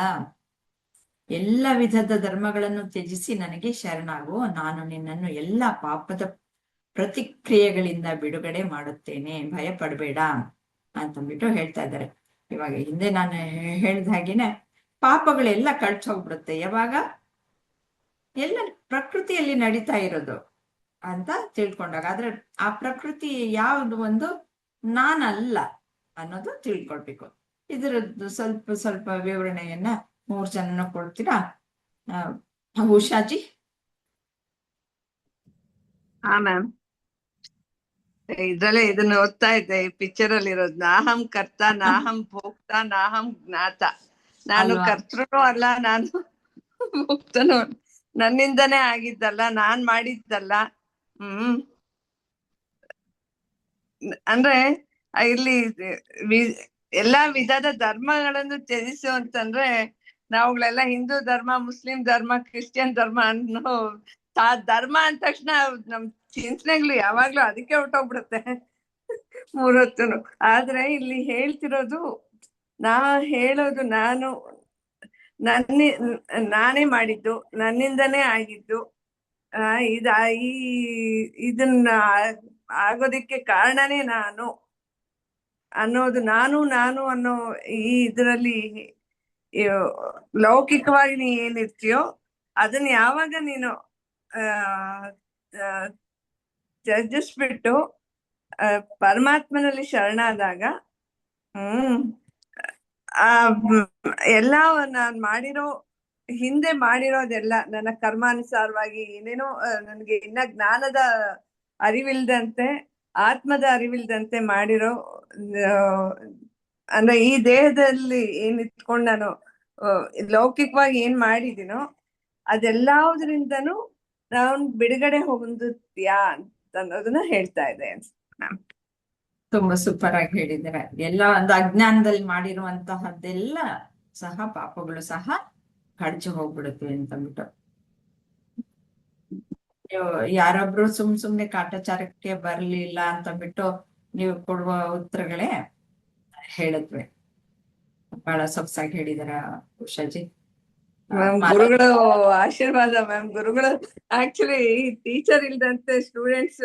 ಎಲ್ಲ ವಿಧದ ಧರ್ಮಗಳನ್ನು ತ್ಯಜಿಸಿ ನನಗೆ ಶರಣಾಗು, ನಾನು ನಿನ್ನನ್ನು ಎಲ್ಲ ಪಾಪದ ಪ್ರತಿಕ್ರಿಯೆಗಳಿಂದ ಬಿಡುಗಡೆ ಮಾಡುತ್ತೇನೆ, ಭಯ ಪಡಬೇಡ ಅಂತಂದ್ಬಿಟ್ಟು ಹೇಳ್ತಾ ಇದ್ದಾರೆ. ಇವಾಗ ಹಿಂದೆ ನಾನು ಹೇಳಿದ ಹಾಗೇನೆ ಪಾಪಗಳೆಲ್ಲ ಕಳ್ಚೋಗ್ಬಿಡುತ್ತೆ ಯಾವಾಗ ಎಲ್ಲ ಪ್ರಕೃತಿಯಲ್ಲಿ ನಡೀತಾ ಇರೋದು ಅಂತ ತಿಳ್ಕೊಂಡಾಗ. ಆದ್ರೆ ಆ ಪ್ರಕೃತಿ ಯಾವ್ದು ಒಂದು ನಾನಲ್ಲ ಅನ್ನೋದು ತಿಳ್ಕೊಳ್ಬೇಕು. ಇದರದ್ದು ಸ್ವಲ್ಪ ಸ್ವಲ್ಪ ವಿವರಣೆಯನ್ನ 3 ಜನ ಕೊಡ್ತೀರಾ? ಉಷಾಜಿ. ಹಾ ಮ್ಯಾಮ್, ಇದ್ರಲ್ಲೇ ಇದನ್ನ ಓದ್ತಾ ಇದ್ದೆ, ಈ ಪಿಕ್ಚರ್ ಅಲ್ಲಿ ಇರೋದು. ನಾಹಂ ಕರ್ತ ನಾಹಂ ಭೋಕ್ತ ನಾಹಂ ಜ್ಞಾತ. ನಾನು ಅಲ್ವಾ? ಕರ್ತೃನೂ ಅಲ್ಲ, ನಾನು ಭೋಕ್ತನೂ ಅಲ್ಲ. ನನ್ನಿಂದನೇ ಆಗಿದ್ದಲ್ಲ, ನಾನ್ ಮಾಡಿದ್ದಲ್ಲ. ಅಂದ್ರೆ ಇಲ್ಲಿ ಎಲ್ಲಾ ವಿಧದ ಧರ್ಮಗಳನ್ನು ತ್ಯಜಿಸು ಅಂತಂದ್ರೆ, ನಾವುಗಳೆಲ್ಲ ಹಿಂದೂ ಧರ್ಮ, ಮುಸ್ಲಿಂ ಧರ್ಮ, ಕ್ರಿಶ್ಚಿಯನ್ ಧರ್ಮ ಅನ್ನೋ ಧರ್ಮ ಅಂದ ತಕ್ಷಣ ನಮ್ ಚಿಂತನೆಗಳು ಯಾವಾಗ್ಲೂ ಅದಕ್ಕೆ ಹೊರ್ಟೋಗ್ಬಿಡುತ್ತೆ 3 ಹೊತ್ತುನು. ಆದ್ರೆ ಇಲ್ಲಿ ಹೇಳ್ತಿರೋದು, ಹೇಳೋದು ನಾನು ನಾನೇ ಮಾಡಿದ್ದು, ನನ್ನಿಂದನೇ ಆಗಿದ್ದು, ಇದನ್ನ ಆಗೋದಿಕ್ಕೆ ಕಾರಣನೇ ನಾನು ಅನ್ನೋದು. ನಾನು ಅನ್ನೋ ಈ ಇದರಲ್ಲಿ ಲೌಕಿಕವಾಗಿ ನೀ ಏನಿರ್ತೀಯೋ ಅದನ್ನ ಯಾವಾಗ ನೀನು ಆ, ಆ, ತ್ಯಜಿಸ್ಬಿಟ್ಟು ಪರಮಾತ್ಮನಲ್ಲಿ ಶರಣಾದಾಗ ಹ್ಮ್ ಆ ಎಲ್ಲ ನಾನ್ ಮಾಡಿರೋ ಹಿಂದೆ ಮಾಡಿರೋದೆಲ್ಲ ನನ್ನ ಕರ್ಮಾನುಸಾರವಾಗಿ ಏನೇನೋ ನನಗೆ ಇನ್ನ ಜ್ಞಾನದ ಅರಿವಿಲ್ದಂತೆ ಆತ್ಮದ ಅರಿವಿಲ್ದಂತೆ ಮಾಡಿರೋ ಆ, ಅಂದ್ರೆ ಈ ದೇಹದಲ್ಲಿ ಏನ್ ಇಟ್ಕೊಂಡು ನಾನು ಲೌಕಿಕವಾಗಿ ಏನ್ ಮಾಡಿದೀನೋ ಅದೆಲ್ಲದ್ರಿಂದನೂ ನಾನು ಬಿಡುಗಡೆ ಹೊಂದುತ್ತೀಯಾ ಅಂತ ಅನ್ನೋದನ್ನ ಹೇಳ್ತಾ ಇದೆ ಮ್ಯಾಮ್. ತುಂಬಾ ಸೂಪರ್ ಆಗಿ ಹೇಳಿದ್ದಾರೆ. ಎಲ್ಲ ಒಂದು ಅಜ್ಞಾನದಲ್ಲಿ ಮಾಡಿರುವಂತಹದ್ದೆಲ್ಲ ಸಹ ಪಾಪಗಳು ಸಹ ಕಡ್ಚು ಹೋಗ್ಬಿಡುತ್ತೆ ಅಂತಂದ್ಬಿಟ್ಟು ನೀವು ಯಾರೊಬ್ರು ಸುಮ್ನೆ ಕಾಟಾಚಾರಕ್ಕೆ ಬರ್ಲಿಲ್ಲ ಅಂತಂದ್ಬಿಟ್ಟು ನೀವು ಕೊಡುವ ಉತ್ತರಗಳೇ ಹೇಳಿದ್ವಿ. ಬಹಳ ಸೊಗಸಾಗಿ ಹೇಳಿದಾರ ಉಷಾಜಿ. ಮ್ಯಾಮ್ ಗುರುಗಳು ಆಶೀರ್ವಾದ ಮ್ಯಾಮ್. ಗುರುಗಳು ಆಕ್ಚುಲಿ ಟೀಚರ್ ಇಲ್ದಂತೆ ಸ್ಟೂಡೆಂಟ್ಸ್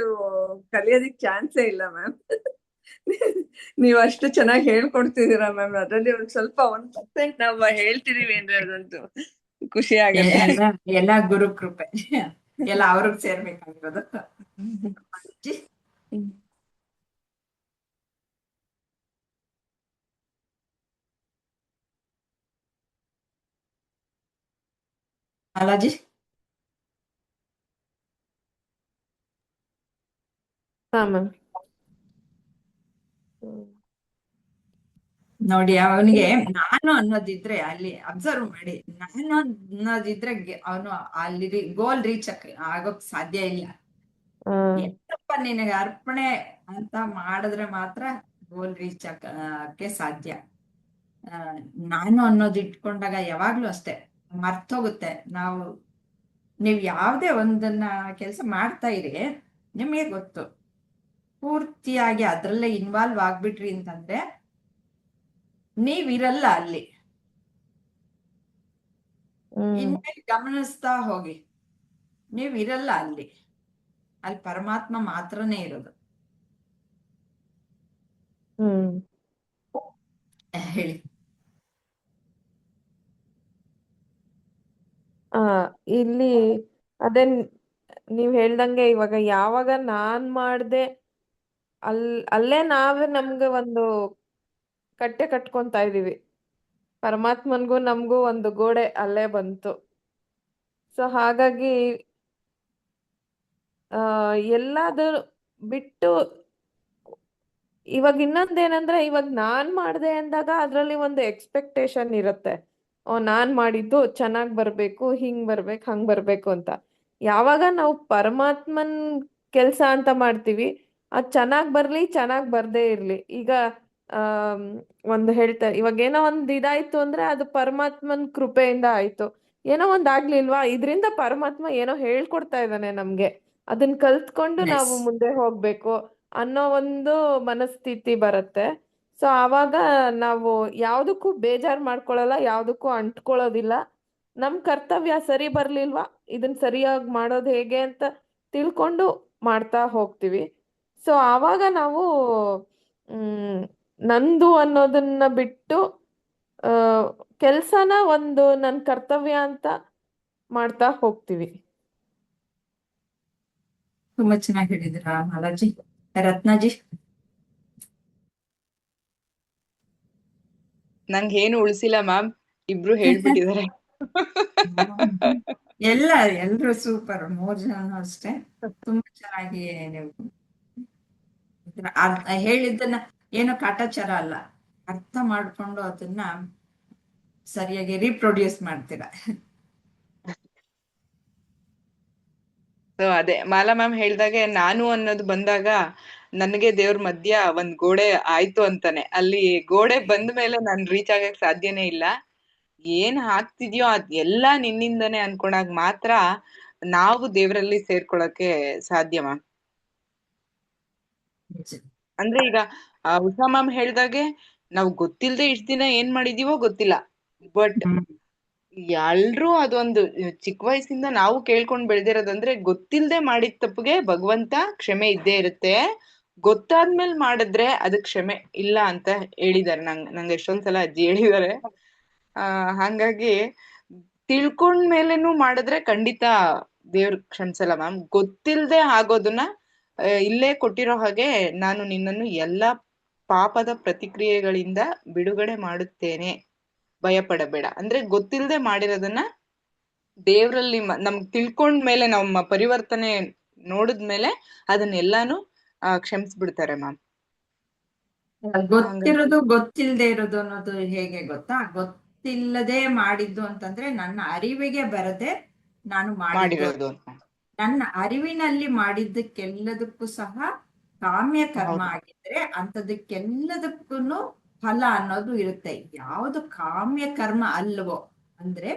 ಕಲಿಯೋದಿಕ್ ಚಾನ್ಸೇ ಇಲ್ಲ ಮ್ಯಾಮ್. ನೀವ್ ಅಷ್ಟು ಚೆನ್ನಾಗಿ ಹೇಳ್ಕೊಡ್ತಿದೀರಾ ಮ್ಯಾಮ್. ಅದ್ರಲ್ಲಿ ಒಂದ್ ಸ್ವಲ್ಪ 1% ನಾವು ಹೇಳ್ತಿದೀವಿ ಅಂದ್ರೆ ಅದಂತೂ ಖುಷಿ ಆಗತ್ತೆ. ಎಲ್ಲ ಗುರು ಕೃಪೆ, ಎಲ್ಲ ಅವ್ರಿಗೆ ಸೇರ್ಬೇಕಾಗಿರೋದು. ಅಜ್ಜಿ? ಮಾಲಾಜಿ? ಹಾ ಮ್ಯಾಮ್. ನೋಡಿ, ಅವನಿಗೆ ನಾನು ಅನ್ನೋದಿದ್ರೆ ಅಲ್ಲಿ ಅಬ್ಸರ್ವ್ ಮಾಡಿ, ನಾನು ಅನ್ನೋದಿದ್ರೆ ಅವನು ಅಲ್ಲಿ ಗೋಲ್ ರೀಚ್ ಆಗೋಕ್ ಸಾಧ್ಯ ಇಲ್ಲ. ಏನಪ್ಪ ನಿನಗೆ ಅರ್ಪಣೆ ಅಂತ ಮಾಡಿದ್ರೆ ಮಾತ್ರ ಗೋಲ್ ರೀಚ್ ಆಗಕ್ಕೆ ಸಾಧ್ಯ. ನಾನು ಅನ್ನೋದು ಇಟ್ಕೊಂಡಾಗ ಯಾವಾಗ್ಲೂ ಅಷ್ಟೇ ಮರ್ತೋಗುತ್ತೆ. ನೀವು ಯಾವ್ದೇ ಒಂದನ್ನ ಕೆಲಸ ಮಾಡ್ತಾ ಇರಿ, ನಿಮಗೆ ಗೊತ್ತು ಪೂರ್ತಿಯಾಗಿ ಅದ್ರಲ್ಲೇ ಇನ್ವಾಲ್ವ್ ಆಗ್ಬಿಟ್ರಿ ಅಂತಂದ್ರೆ ನೀವಿರಲ್ಲ ಅಲ್ಲಿ. ಇನ್ಮೇಲೆ ಗಮನಿಸ್ತಾ ಹೋಗಿ, ನೀವಿರಲ್ಲ ಅಲ್ಲಿ ಪರಮಾತ್ಮ ಮಾತ್ರನೇ ಇರೋದು. ಹೇಳಿ. ಇಲ್ಲಿ ಅದೇ ನೀವ್ ಹೇಳ್ದಂಗೆ ಇವಾಗ ಯಾವಾಗ ನಾನ್ ಮಾಡ್ದೆ ಅಲ್ಲೇ ನಾವೇ ನಮ್ಗೆ ಒಂದು ಕಟ್ಟೆ ಕಟ್ಕೊಂತಾ ಇದೀವಿ. ಪರಮಾತ್ಮನ್ಗೂ ನಮ್ಗೂ ಒಂದು ಗೋಡೆ ಅಲ್ಲೇ ಬಂತು. ಸೊ ಹಾಗಾಗಿ ಎಲ್ಲಾದರೂ ಬಿಟ್ಟು ಇವಾಗ ಇನ್ನೊಂದೇನಂದ್ರೆ, ಇವಾಗ ನಾನ್ ಮಾಡ್ದೆ ಅಂದಾಗ ಅದ್ರಲ್ಲಿ ಒಂದು ಎಕ್ಸ್ಪೆಕ್ಟೇಷನ್ ಇರುತ್ತೆ. ನಾನ್ ಮಾಡಿದ್ದು ಚೆನ್ನಾಗ್ ಬರ್ಬೇಕು, ಹಿಂಗ್ ಬರ್ಬೇಕು, ಹಂಗ್ ಬರ್ಬೇಕು ಅಂತ. ಯಾವಾಗ ನಾವು ಪರಮಾತ್ಮನ್ ಕೆಲ್ಸ ಅಂತ ಮಾಡ್ತೀವಿ, ಅದ್ ಚೆನ್ನಾಗ್ ಬರ್ಲಿ, ಚೆನ್ನಾಗ್ ಬರ್ದೇ ಇರ್ಲಿ. ಈಗ ಒಂದು ಹೇಳ್ತಾರೆ, ಇವಾಗ ಏನೋ ಒಂದ್ ಇದಾಯ್ತು ಅಂದ್ರೆ ಅದು ಪರಮಾತ್ಮನ್ ಕೃಪೆಯಿಂದ ಆಯ್ತು. ಏನೋ ಒಂದ್ ಆಗ್ಲಿಲ್ವಾ, ಇದ್ರಿಂದ ಪರಮಾತ್ಮ ಏನೋ ಹೇಳ್ಕೊಡ್ತಾ ಇದ್ದಾನೆ ನಮ್ಗೆ, ಅದನ್ನ ಕಲ್ತ್ಕೊಂಡು ನಾವು ಮುಂದೆ ಹೋಗ್ಬೇಕು ಅನ್ನೋ ಒಂದು ಮನಸ್ಥಿತಿ ಬರುತ್ತೆ. ಸೊ ಆವಾಗ ನಾವು ಯಾವ್ದಕ್ಕೂ ಬೇಜಾರ್ ಮಾಡ್ಕೊಳಲ್ಲ, ಯಾವ್ದಕ್ಕೂ ಅಂಟ್ಕೊಳ್ಳೋದಿಲ್ಲ. ನಮ್ ಕರ್ತವ್ಯ ಸರಿ ಬರ್ಲಿಲ್ವಾ, ಇದನ್ನ ಸರಿಯಾಗಿ ಮಾಡೋದು ಹೇಗೆ ಅಂತ ತಿಳ್ಕೊಂಡು ಮಾಡ್ತಾ ಹೋಗ್ತೀವಿ. ಸೊ ಆವಾಗ ನಾವು ನಂದು ಅನ್ನೋದನ್ನ ಬಿಟ್ಟು ಕೆಲ್ಸನ ಒಂದು ನನ್ ಕರ್ತವ್ಯ ಅಂತ ಮಾಡ್ತಾ ಹೋಗ್ತೀವಿ. ತುಂಬಾ ಚೆನ್ನಾಗಿ ಹೇಳಿದಿರಾ ಮಾಲಾಜಿ. ರತ್ನಾಜಿ? ನಂಗೆ ಏನು ಉಳಿಸಿಲ್ಲ ಮ್ಯಾಮ್, ಇಬ್ರು ಹೇಳ್ಬಿಟ್ಟಿದ್ದಾರೆ. ಎಲ್ರು ಸೂಪರ್, 3 ಜನ ಅಷ್ಟೇ. ತುಂಬಾ ಚೆನ್ನಾಗಿ ನೀವು ಹೇಳಿದ್ದನ್ನ ಏನೋ ಕಾಟಾಚಾರ ಅಲ್ಲ, ಅರ್ಥ ಮಾಡ್ಕೊಂಡು ಅದನ್ನ ಸರಿಯಾಗಿ ರೀಪ್ರೊಡ್ಯೂಸ್ ಮಾಡ್ತೀರಾ. ಸೊ ಅದೇ ಮಾಲಾ ಮ್ಯಾಮ್ ಹೇಳ್ದಾಗೆ ನಾನು ಅನ್ನೋದು ಬಂದಾಗ ನನಗೆ ದೇವ್ರ ಮಧ್ಯ ಒಂದ್ ಗೋಡೆ ಆಯ್ತು ಅಂತಾನೆ. ಅಲ್ಲಿ ಗೋಡೆ ಬಂದ ಮೇಲೆ ನಾನ್ ರೀಚ್ ಆಗಕ್ ಸಾಧ್ಯನೇ ಇಲ್ಲ. ಏನ್ ಆಗ್ತಿದ್ಯೋ ಅದ್ ಎಲ್ಲಾ ನಿನ್ನಿಂದನೇ ಅನ್ಕೊಂಡಾಗ ಮಾತ್ರ ನಾವು ದೇವರಲ್ಲಿ ಸೇರ್ಕೊಳಕ್ಕೆ ಸಾಧ್ಯ ಮ್ಯಾಮ್. ಅಂದ್ರೆ ಈಗ ಉಷಾ ಮ್ಯಾಮ್ ಹೇಳ್ದಾಗೆ ನಾವ್ ಗೊತ್ತಿಲ್ದೆ ಇಷ್ಟ ದಿನ ಏನ್ ಮಾಡಿದೀವೋ ಗೊತ್ತಿಲ್ಲ, ಬಟ್ ಎಲ್ರೂ ಅದೊಂದು ಚಿಕ್ಕ ವಯಸ್ಸಿಂದ ನಾವು ಕೇಳ್ಕೊಂಡ್ ಬೆಳ್ದಿರೋದಂದ್ರೆ ಗೊತ್ತಿಲ್ದೆ ಮಾಡಿದ ತಪ್ಪಿಗೆ ಭಗವಂತ ಕ್ಷಮೆ ಇದ್ದೇ ಇರುತ್ತೆ, ಗೊತ್ತಾದ್ಮೇಲೆ ಮಾಡಿದ್ರೆ ಅದಕ್ ಕ್ಷಮೆ ಇಲ್ಲ ಅಂತ ಹೇಳಿದಾರೆ. ನಂಗೆ ಎಷ್ಟೊಂದ್ಸಲ ಅಜ್ಜಿ ಹೇಳಿದಾರೆ. ಹಾಗಾಗಿ ತಿಳ್ಕೊಂಡ್ಮೇಲೆನೂ ಮಾಡಿದ್ರೆ ಖಂಡಿತ ದೇವ್ರು ಕ್ಷಮಿಸಲ್ಲ ಮ್ಯಾಮ್. ಗೊತ್ತಿಲ್ಲದೆ ಆಗೋದನ್ನ ಇಲ್ಲೇ ಕೊಟ್ಟಿರೋ ಹಾಗೆ, ನಾನು ನಿನ್ನನ್ನು ಎಲ್ಲಾ ಪಾಪದ ಪ್ರತಿಕ್ರಿಯೆಗಳಿಂದ ಬಿಡುಗಡೆ ಮಾಡುತ್ತೇನೆ, ಭಯಪಡಬೇಡ. ಅಂದ್ರೆ ಗೊತ್ತಿಲ್ಲದೆ ಮಾಡಿರೋದನ್ನ ದೇವ್ರಲ್ಲಿ ನಮ್ಗ್ ತಿಳ್ಕೊಂಡ್ಮೇಲೆ, ನಮ್ಮ ಪರಿವರ್ತನೆ ನೋಡಿದ್ಮೇಲೆ ಅದನ್ನೆಲ್ಲಾನು ಕ್ಷಮಿಸ್ಬಿಡ್ತಾರೆ ಮ್ಯಾಮ್. ಗೊತ್ತಿರೋದು ಗೊತ್ತಿಲ್ಲದೆ ಇರೋದು ಅನ್ನೋದು ಹೇಗೆ ಗೊತ್ತಾ? ಗೊತ್ತಿಲ್ಲದೆ ಮಾಡಿದ್ದು ಅಂತಂದ್ರೆ ನನ್ನ ಅರಿವಿಗೆ ಬರದೆ ನಾನು ಮಾಡಿದ್ದು. ಮಾಡಿರೋದು ಅಂತ. ನನ್ನ ಅರಿವಿನಲ್ಲಿ ಮಾಡಿದ್ದಕ್ಕೆಲ್ಲದಕ್ಕೂ ಸಹ ಕಾಮ್ಯ ಕರ್ಮ ಹೌದು. ಆಗಿದ್ರೆ ಅಂಥದಕ್ಕೆಲ್ಲದಕ್ಕೂ ಫಲ ಅನ್ನೋದು ಇರುತ್ತೆ. ಯಾವುದು ಕಾಮ್ಯ ಕರ್ಮ ಅಲ್ವೋ, ಅಂದ್ರೆ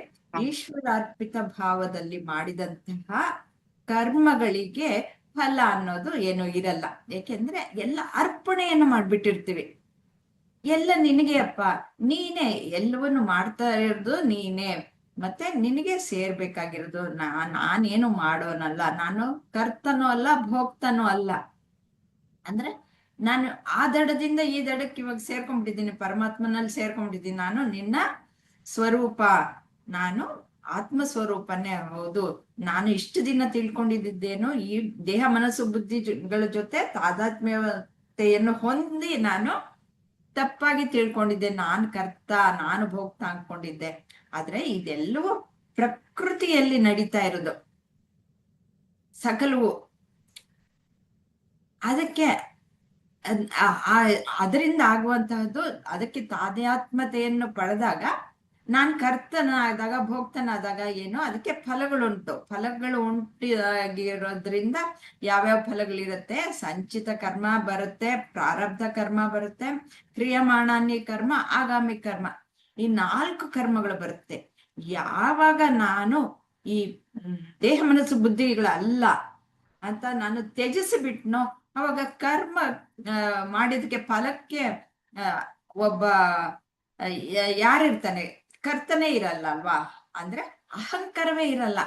ಈಶ್ವರಾರ್ಪಿತ ಭಾವದಲ್ಲಿ ಮಾಡಿದಂತಹ ಕರ್ಮಗಳಿಗೆ ಫಲ ಅನ್ನೋದು ಏನು ಇರಲ್ಲ. ಏಕೆಂದ್ರೆ ಎಲ್ಲ ಅರ್ಪಣೆಯನ್ನು ಮಾಡ್ಬಿಟ್ಟಿರ್ತೀವಿ. ಎಲ್ಲ ನಿನಗೆ ಅಪ್ಪ, ನೀನೇ ಎಲ್ಲವನ್ನು ಮಾಡ್ತಾ ಇರೋದು ನೀನೇ, ಮತ್ತೆ ನಿನಗೆ ಸೇರ್ಬೇಕಾಗಿರೋದು. ನಾನೇನು ಮಾಡೋನಲ್ಲ, ನಾನು ಕರ್ತನೂ ಅಲ್ಲ ಭೋಕ್ತನೂ ಅಲ್ಲ. ಅಂದ್ರೆ ನಾನು ಆ ದಡದಿಂದ ಈ ದಡಕ್ಕೆ ಇವಾಗ ಸೇರ್ಕೊಂಡ್ಬಿಟ್ಟಿದ್ದೀನಿ, ಪರಮಾತ್ಮನಲ್ಲಿ ಸೇರ್ಕೊಂಡ್ಬಿಟ್ಟಿದ್ದೀನಿ. ನಾನು ನಿನ್ನ ಸ್ವರೂಪ, ನಾನು ಆತ್ಮ ಸ್ವರೂಪನೇ ಹೌದು. ನಾನು ಇಷ್ಟು ದಿನ ತಿಳ್ಕೊಂಡಿದ್ದೇನು, ಈ ದೇಹ ಮನಸ್ಸು ಬುದ್ಧಿಗಳ ಜೊತೆ ತಾದಾತ್ಮ್ಯತೆಯನ್ನು ಹೊಂದಿ ನಾನು ತಪ್ಪಾಗಿ ತಿಳ್ಕೊಂಡಿದ್ದೆ. ನಾನು ಕರ್ತ, ನಾನು ಭೋಕ್ತ ಅನ್ಕೊಂಡಿದ್ದೆ. ಆದ್ರೆ ಇದೆಲ್ಲವೂ ಪ್ರಕೃತಿಯಲ್ಲಿ ನಡೀತಾ ಇರೋದು ಸಕಲವು. ಅದಕ್ಕೆ ಅದರಿಂದ ಆಗುವಂತಹದ್ದು, ಅದಕ್ಕೆ ತಾದಾತ್ಮ್ಯತೆಯನ್ನು ಪಡೆದಾಗ, ನಾನ್ ಕರ್ತನಾದಾಗ ಭೋಕ್ತನಾದಾಗ ಏನು, ಅದಕ್ಕೆ ಫಲಗಳುಂಟು. ಫಲಗಳು ಉಂಟಾಗಿರೋದ್ರಿಂದ ಯಾವ್ಯಾವ ಫಲಗಳಿರುತ್ತೆ? ಸಂಚಿತ ಕರ್ಮ ಬರುತ್ತೆ, ಪ್ರಾರಬ್ಧ ಕರ್ಮ ಬರುತ್ತೆ, ಕ್ರಿಯಮಾಣಾನ್ಯ ಕರ್ಮ, ಆಗಾಮಿ ಕರ್ಮ. ಈ 4 ಕರ್ಮಗಳು ಬರುತ್ತೆ. ಯಾವಾಗ ನಾನು ಈ ದೇಹ ಮನಸ್ಸು ಬುದ್ಧಿಗಳಲ್ಲ ಅಂತ ನಾನು ತ್ಯಜಿಸಿಬಿಟ್ನೋ, ಅವಾಗ ಕರ್ಮ ಮಾಡಿದಕ್ಕೆ ಫಲಕ್ಕೆ ಒಬ್ಬ ಯಾರಿರ್ತಾನೆ? ಕರ್ತನೇ ಇರಲ್ಲ ಅಲ್ವಾ? ಅಂದ್ರೆ ಅಹಂಕಾರವೇ ಇರಲ್ಲ.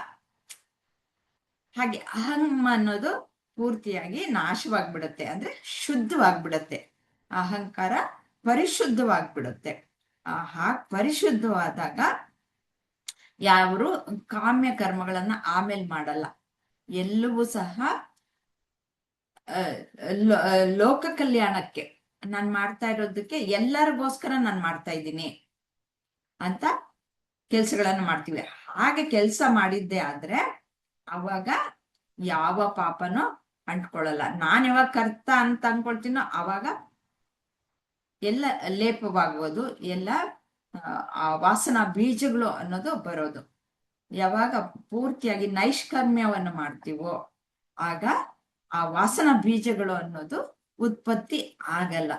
ಹಾಗೆ ಅಹಂ ಅನ್ನೋದು ಪೂರ್ತಿಯಾಗಿ ನಾಶವಾಗ್ಬಿಡುತ್ತೆ, ಅಂದ್ರೆ ಶುದ್ಧವಾಗ್ಬಿಡತ್ತೆ. ಅಹಂಕಾರ ಪರಿಶುದ್ಧವಾಗ್ಬಿಡುತ್ತೆ. ಹಾಗೆ ಪರಿಶುದ್ಧವಾದಾಗ ಯಾರು ಕಾಮ್ಯ ಕರ್ಮಗಳನ್ನ ಆಮೇಲೆ ಮಾಡಲ್ಲ. ಎಲ್ಲವೂ ಸಹ ಲೋಕ ಕಲ್ಯಾಣಕ್ಕೆ ನಾನ್ ಮಾಡ್ತಾ ಇರೋದಕ್ಕೆ, ಎಲ್ಲರಿಗೋಸ್ಕರ ನಾನ್ ಮಾಡ್ತಾ ಇದ್ದೀನಿ ಅಂತ ಕೆಲ್ಸಗಳನ್ನ ಮಾಡ್ತೀವಿ. ಹಾಗೆ ಕೆಲಸ ಮಾಡಿದ್ದೆ ಆದ್ರೆ ಅವಾಗ ಯಾವ ಪಾಪನೂ ಅಂಟ್ಕೊಳ್ಳಲ್ಲ. ನಾನ್ ಯಾವಾಗ ಕರ್ತ ಅಂತ ಅನ್ಕೊಳ್ತೀನೋ ಅವಾಗ ಎಲ್ಲ ಲೇಪವಾಗುವುದು, ಎಲ್ಲ ಆ ವಾಸನಾ ಬೀಜಗಳು ಅನ್ನೋದು ಬರೋದು. ಯಾವಾಗ ಪೂರ್ತಿಯಾಗಿ ನೈಷ್ಕರ್ಮ್ಯವನ್ನು ಮಾಡ್ತೀವೋ ಆಗ ಆ ವಾಸನಾ ಬೀಜಗಳು ಅನ್ನೋದು ಉತ್ಪತ್ತಿ ಆಗಲ್ಲ.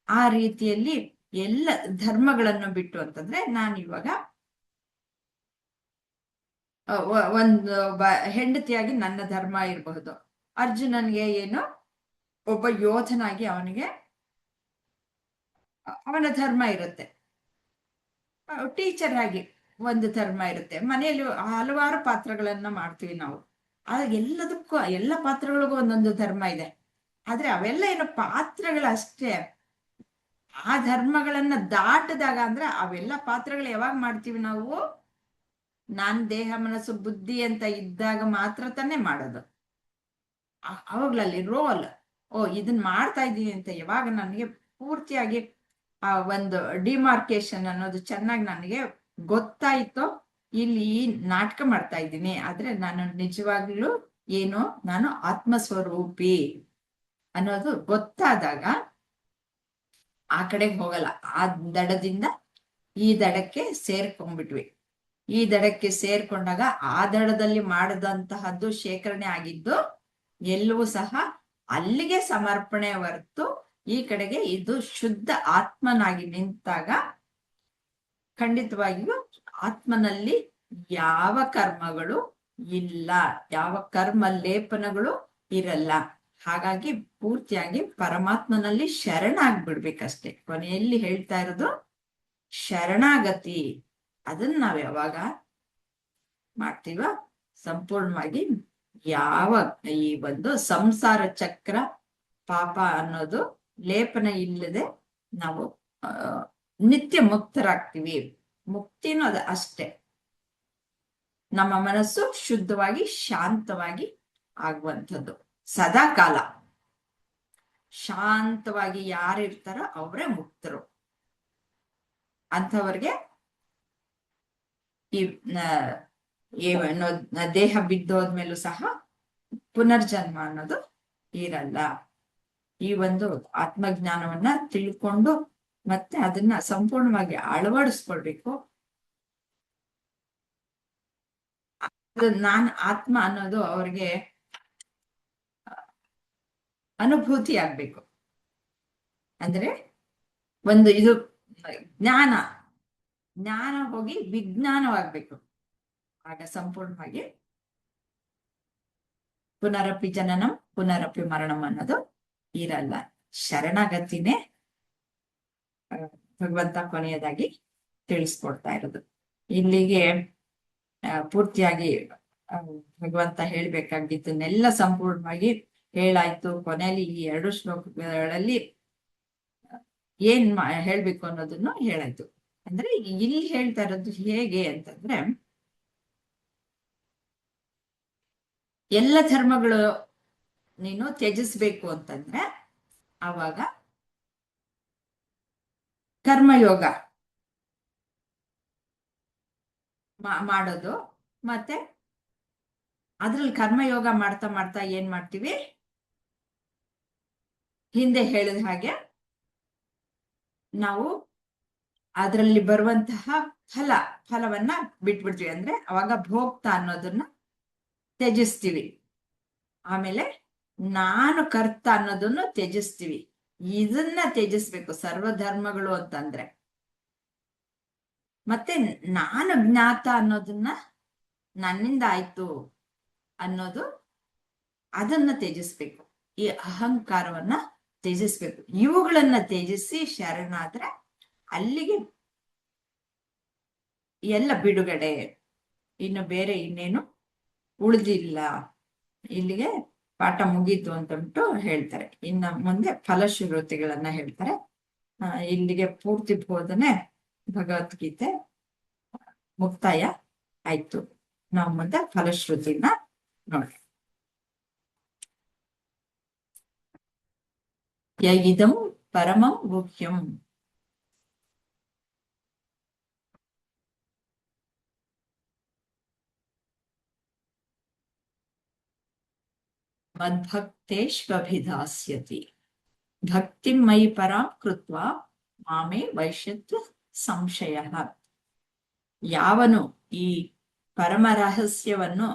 ಆ ರೀತಿಯಲ್ಲಿ ಎಲ್ಲ ಧರ್ಮಗಳನ್ನು ಬಿಟ್ಟು ಅಂತಂದ್ರೆ, ನಾನು ಇವಾಗ ಒಂದು ಹೆಂಡತಿಯಾಗಿ ನನ್ನ ಧರ್ಮ ಇರಬಹುದು. ಅರ್ಜುನನ್ಗೆ ಏನು, ಒಬ್ಬ ಯೋಧನಾಗಿ ಅವನಿಗೆ ಅವನ ಧರ್ಮ ಇರುತ್ತೆ. ಟೀಚರ್ ಆಗಿ ಒಂದು ಧರ್ಮ ಇರುತ್ತೆ. ಮನೆಯಲ್ಲಿ ಹಲವಾರು ಪಾತ್ರಗಳನ್ನ ಮಾಡ್ತೀವಿ ನಾವು. ಆಗ ಎಲ್ಲದಕ್ಕೂ, ಎಲ್ಲ ಪಾತ್ರಗಳಿಗೂ ಒಂದೊಂದು ಧರ್ಮ ಇದೆ. ಆದ್ರೆ ಅವೆಲ್ಲ ಏನು ಪಾತ್ರಗಳಷ್ಟೇ. ಆ ಧರ್ಮಗಳನ್ನ ದಾಟದಾಗ, ಅಂದ್ರೆ ಅವೆಲ್ಲ ಪಾತ್ರಗಳು ಯಾವಾಗ ಮಾಡ್ತೀವಿ ನಾವು? ನಾನ್ ದೇಹ ಮನಸ್ಸು ಬುದ್ಧಿ ಅಂತ ಇದ್ದಾಗ ಮಾತ್ರ ತಾನೇ ಮಾಡೋದು. ಅವಾಗ್ಲಲ್ಲಿ ರೋಲ್, ಇದನ್ ಮಾಡ್ತಾ ಇದ್ದೀನಿ ಅಂತ ಯಾವಾಗ ನನಗೆ ಪೂರ್ತಿಯಾಗಿ ಆ ಒಂದು ಡಿಮಾರ್ಕೇಶನ್ ಅನ್ನೋದು ಚೆನ್ನಾಗಿ ನನಗೆ ಗೊತ್ತಾಯ್ತೋ, ಇಲ್ಲಿ ಈ ನಾಟಕ ಮಾಡ್ತಾ ಇದ್ದೀನಿ, ಆದ್ರೆ ನಾನು ನಿಜವಾಗ್ಲೂ ಏನು, ನಾನು ಆತ್ಮಸ್ವರೂಪಿ ಅನ್ನೋದು ಗೊತ್ತಾದಾಗ ಆ ಕಡೆಗೆ ಹೋಗಲ್ಲ. ಆ ದಡದಿಂದ ಈ ದಡಕ್ಕೆ ಸೇರ್ಕೊಂಡ್ಬಿಟ್ವಿ. ಈ ದಡಕ್ಕೆ ಸೇರ್ಕೊಂಡಾಗ ಆ ದಡದಲ್ಲಿ ಮಾಡದಂತಹದ್ದು ಶೇಖರಣೆ ಆಗಿದ್ದು ಎಲ್ಲವೂ ಸಹ ಅಲ್ಲಿಗೆ ಸಮರ್ಪಣೆ ಹೊರತು ಈ ಕಡೆಗೆ ಇದು ಶುದ್ಧ ಆತ್ಮನಾಗಿ ನಿಂತಾಗ ಖಂಡಿತವಾಗಿಯೂ ಆತ್ಮನಲ್ಲಿ ಯಾವ ಕರ್ಮಗಳು ಇಲ್ಲ, ಯಾವ ಕರ್ಮ ಲೇಪನಗಳು ಇರಲ್ಲ. ಹಾಗಾಗಿ ಪೂರ್ತಿಯಾಗಿ ಪರಮಾತ್ಮನಲ್ಲಿ ಶರಣಾಗ್ಬಿಡ್ಬೇಕಷ್ಟೆ. ಕೊನೆಯಲ್ಲಿ ಹೇಳ್ತಾ ಇರೋದು ಶರಣಾಗತಿ. ಅದನ್ನ ನಾವ್ ಯಾವಾಗ ಮಾಡ್ತೀವ, ಸಂಪೂರ್ಣವಾಗಿ ಯಾವ ಈ ಒಂದು ಸಂಸಾರ ಚಕ್ರ ಪಾಪ ಅನ್ನೋದು ಲೇಪನ ಇಲ್ಲದೆ ನಾವು ನಿತ್ಯ ಮುಕ್ತರಾಗ್ತೀವಿ. ಮುಕ್ತಿನೂ ಅದ ಅಷ್ಟೇ. ನಮ್ಮ ಮನಸ್ಸು ಶುದ್ಧವಾಗಿ ಶಾಂತವಾಗಿ ಆಗುವಂಥದ್ದು. ಸದಾ ಕಾಲ ಶಾಂತವಾಗಿ ಯಾರಿರ್ತಾರೋ ಅವರೇ ಮುಕ್ತರು. ಅಂಥವ್ರಿಗೆ ಈ ದೇಹ ಬಿದ್ದೋದ್ಮೇಲೂ ಸಹ ಪುನರ್ಜನ್ಮ ಅನ್ನೋದು ಇರಲ್ಲ. ಈ ಒಂದು ಆತ್ಮಜ್ಞಾನವನ್ನ ತಿಳ್ಕೊಂಡು ಮತ್ತೆ ಅದನ್ನ ಸಂಪೂರ್ಣವಾಗಿ ಅಳವಡಿಸ್ಕೊಳ್ಬೇಕು. ನಾನ್ ಆತ್ಮ ಅನ್ನೋದು ಅವ್ರಿಗೆ ಅನುಭೂತಿ ಆಗ್ಬೇಕು. ಅಂದ್ರೆ ಒಂದು ಇದು ಜ್ಞಾನ ಹೋಗಿ ವಿಜ್ಞಾನವಾಗ್ಬೇಕು. ಆಗ ಸಂಪೂರ್ಣವಾಗಿ ಪುನರಪಿ ಜನನಂ ಪುನರಪಿ ಮರಣಂ ಅನ್ನೋದು ಇರಲ್ಲ. ಶರಣಾಗತಿನೇ ಭಗವಂತ ಕೊನೆಯದಾಗಿ ತಿಳಿಸ್ಕೊಡ್ತಾ ಇರೋದು. ಇಲ್ಲಿಗೆ ಪೂರ್ತಿಯಾಗಿ ಭಗವಂತ ಹೇಳ್ಬೇಕಾಗಿದ್ದನ್ನೆಲ್ಲ ಸಂಪೂರ್ಣವಾಗಿ ಹೇಳಾಯ್ತು. ಕೊನೆಯಲ್ಲಿ ಈ 2 ಶ್ಲೋಕಗಳಲ್ಲಿ ಏನ್ ಹೇಳ್ಬೇಕು ಅನ್ನೋದನ್ನು ಹೇಳಾಯ್ತು. ಅಂದ್ರೆ ಇಲ್ಲಿ ಹೇಳ್ತಾ ಇರೋದು ಹೇಗೆ ಅಂತಂದ್ರೆ, ಎಲ್ಲ ಧರ್ಮಗಳು ನೀನು ತ್ಯಜಿಸ್ಬೇಕು ಅಂತಂದ್ರೆ ಆವಾಗ ಕರ್ಮಯೋಗ ಮಾಡೋದು. ಮತ್ತೆ ಅದ್ರಲ್ಲಿ ಕರ್ಮಯೋಗ ಮಾಡ್ತಾ ಮಾಡ್ತಾ ಏನ್ ಮಾಡ್ತೀವಿ, ಹಿಂದೆ ಹೇಳಿದ ಹಾಗೆ ನಾವು ಅದರಲ್ಲಿ ಬರುವಂತಹ ಫಲವನ್ನ ಬಿಟ್ಬಿಡ್ತೀವಿ. ಅಂದ್ರೆ ಅವಾಗ ಭೋಕ್ತ ಅನ್ನೋದನ್ನ ತ್ಯಜಿಸ್ತೀವಿ. ಆಮೇಲೆ ನಾನು ಕರ್ತ ಅನ್ನೋದನ್ನು ತ್ಯಜಿಸ್ತೀವಿ. ಇದನ್ನ ತ್ಯಜಿಸ್ಬೇಕು ಸರ್ವಧರ್ಮಗಳು ಅಂತಂದ್ರೆ. ಮತ್ತೆ ನಾನು ಜ್ಞಾತ ಅನ್ನೋದನ್ನ, ನನ್ನಿಂದ ಆಯ್ತು ಅನ್ನೋದು, ಅದನ್ನ ತ್ಯಜಿಸ್ಬೇಕು. ಈ ಅಹಂಕಾರವನ್ನ ತ್ಯಜಿಸ್ಬೇಕು. ಇವುಗಳನ್ನ ತ್ಯಜಿಸಿ ಶರಣಾದ್ರೆ ಅಲ್ಲಿಗೆ ಎಲ್ಲ ಬಿಡುಗಡೆ, ಇನ್ನು ಬೇರೆ ಇನ್ನೇನು ಉಳಿದಿಲ್ಲ. ಇಲ್ಲಿಗೆ ಪಾಠ ಮುಗೀತು ಅಂತಂದ್ಬಿಟ್ಟು ಹೇಳ್ತಾರೆ. ಇನ್ನ ಮುಂದೆ ಫಲಶ್ರುತಿಗಳನ್ನ ಹೇಳ್ತಾರೆ. ಇಲ್ಲಿಗೆ ಪೂರ್ತಿ ಬೋಧನೆ ಭಗವದ್ಗೀತೆ ಮುಕ್ತಾಯ ಆಯ್ತು. ನಾವು ಮುಂದೆ ಫಲಶ್ರುತಿನ ನೋಡಿ. ಇದಂ ಪರಮಂ ಗುಹ್ಯಂ ಮದ್ಭಕ್ತೇಷ್ವಭಿಧಾಸ್ಯತಿ ಭಕ್ತಿಂ ಮಯಿ ಪರಾಂ ಕೃತ್ವಾ ಮಾಮೇ ವೈಶ್ಯತ್ವ ಸಂಶಯ. ಯಾವನು ಈ ಪರಮ ರಹಸ್ಯವನ್ನು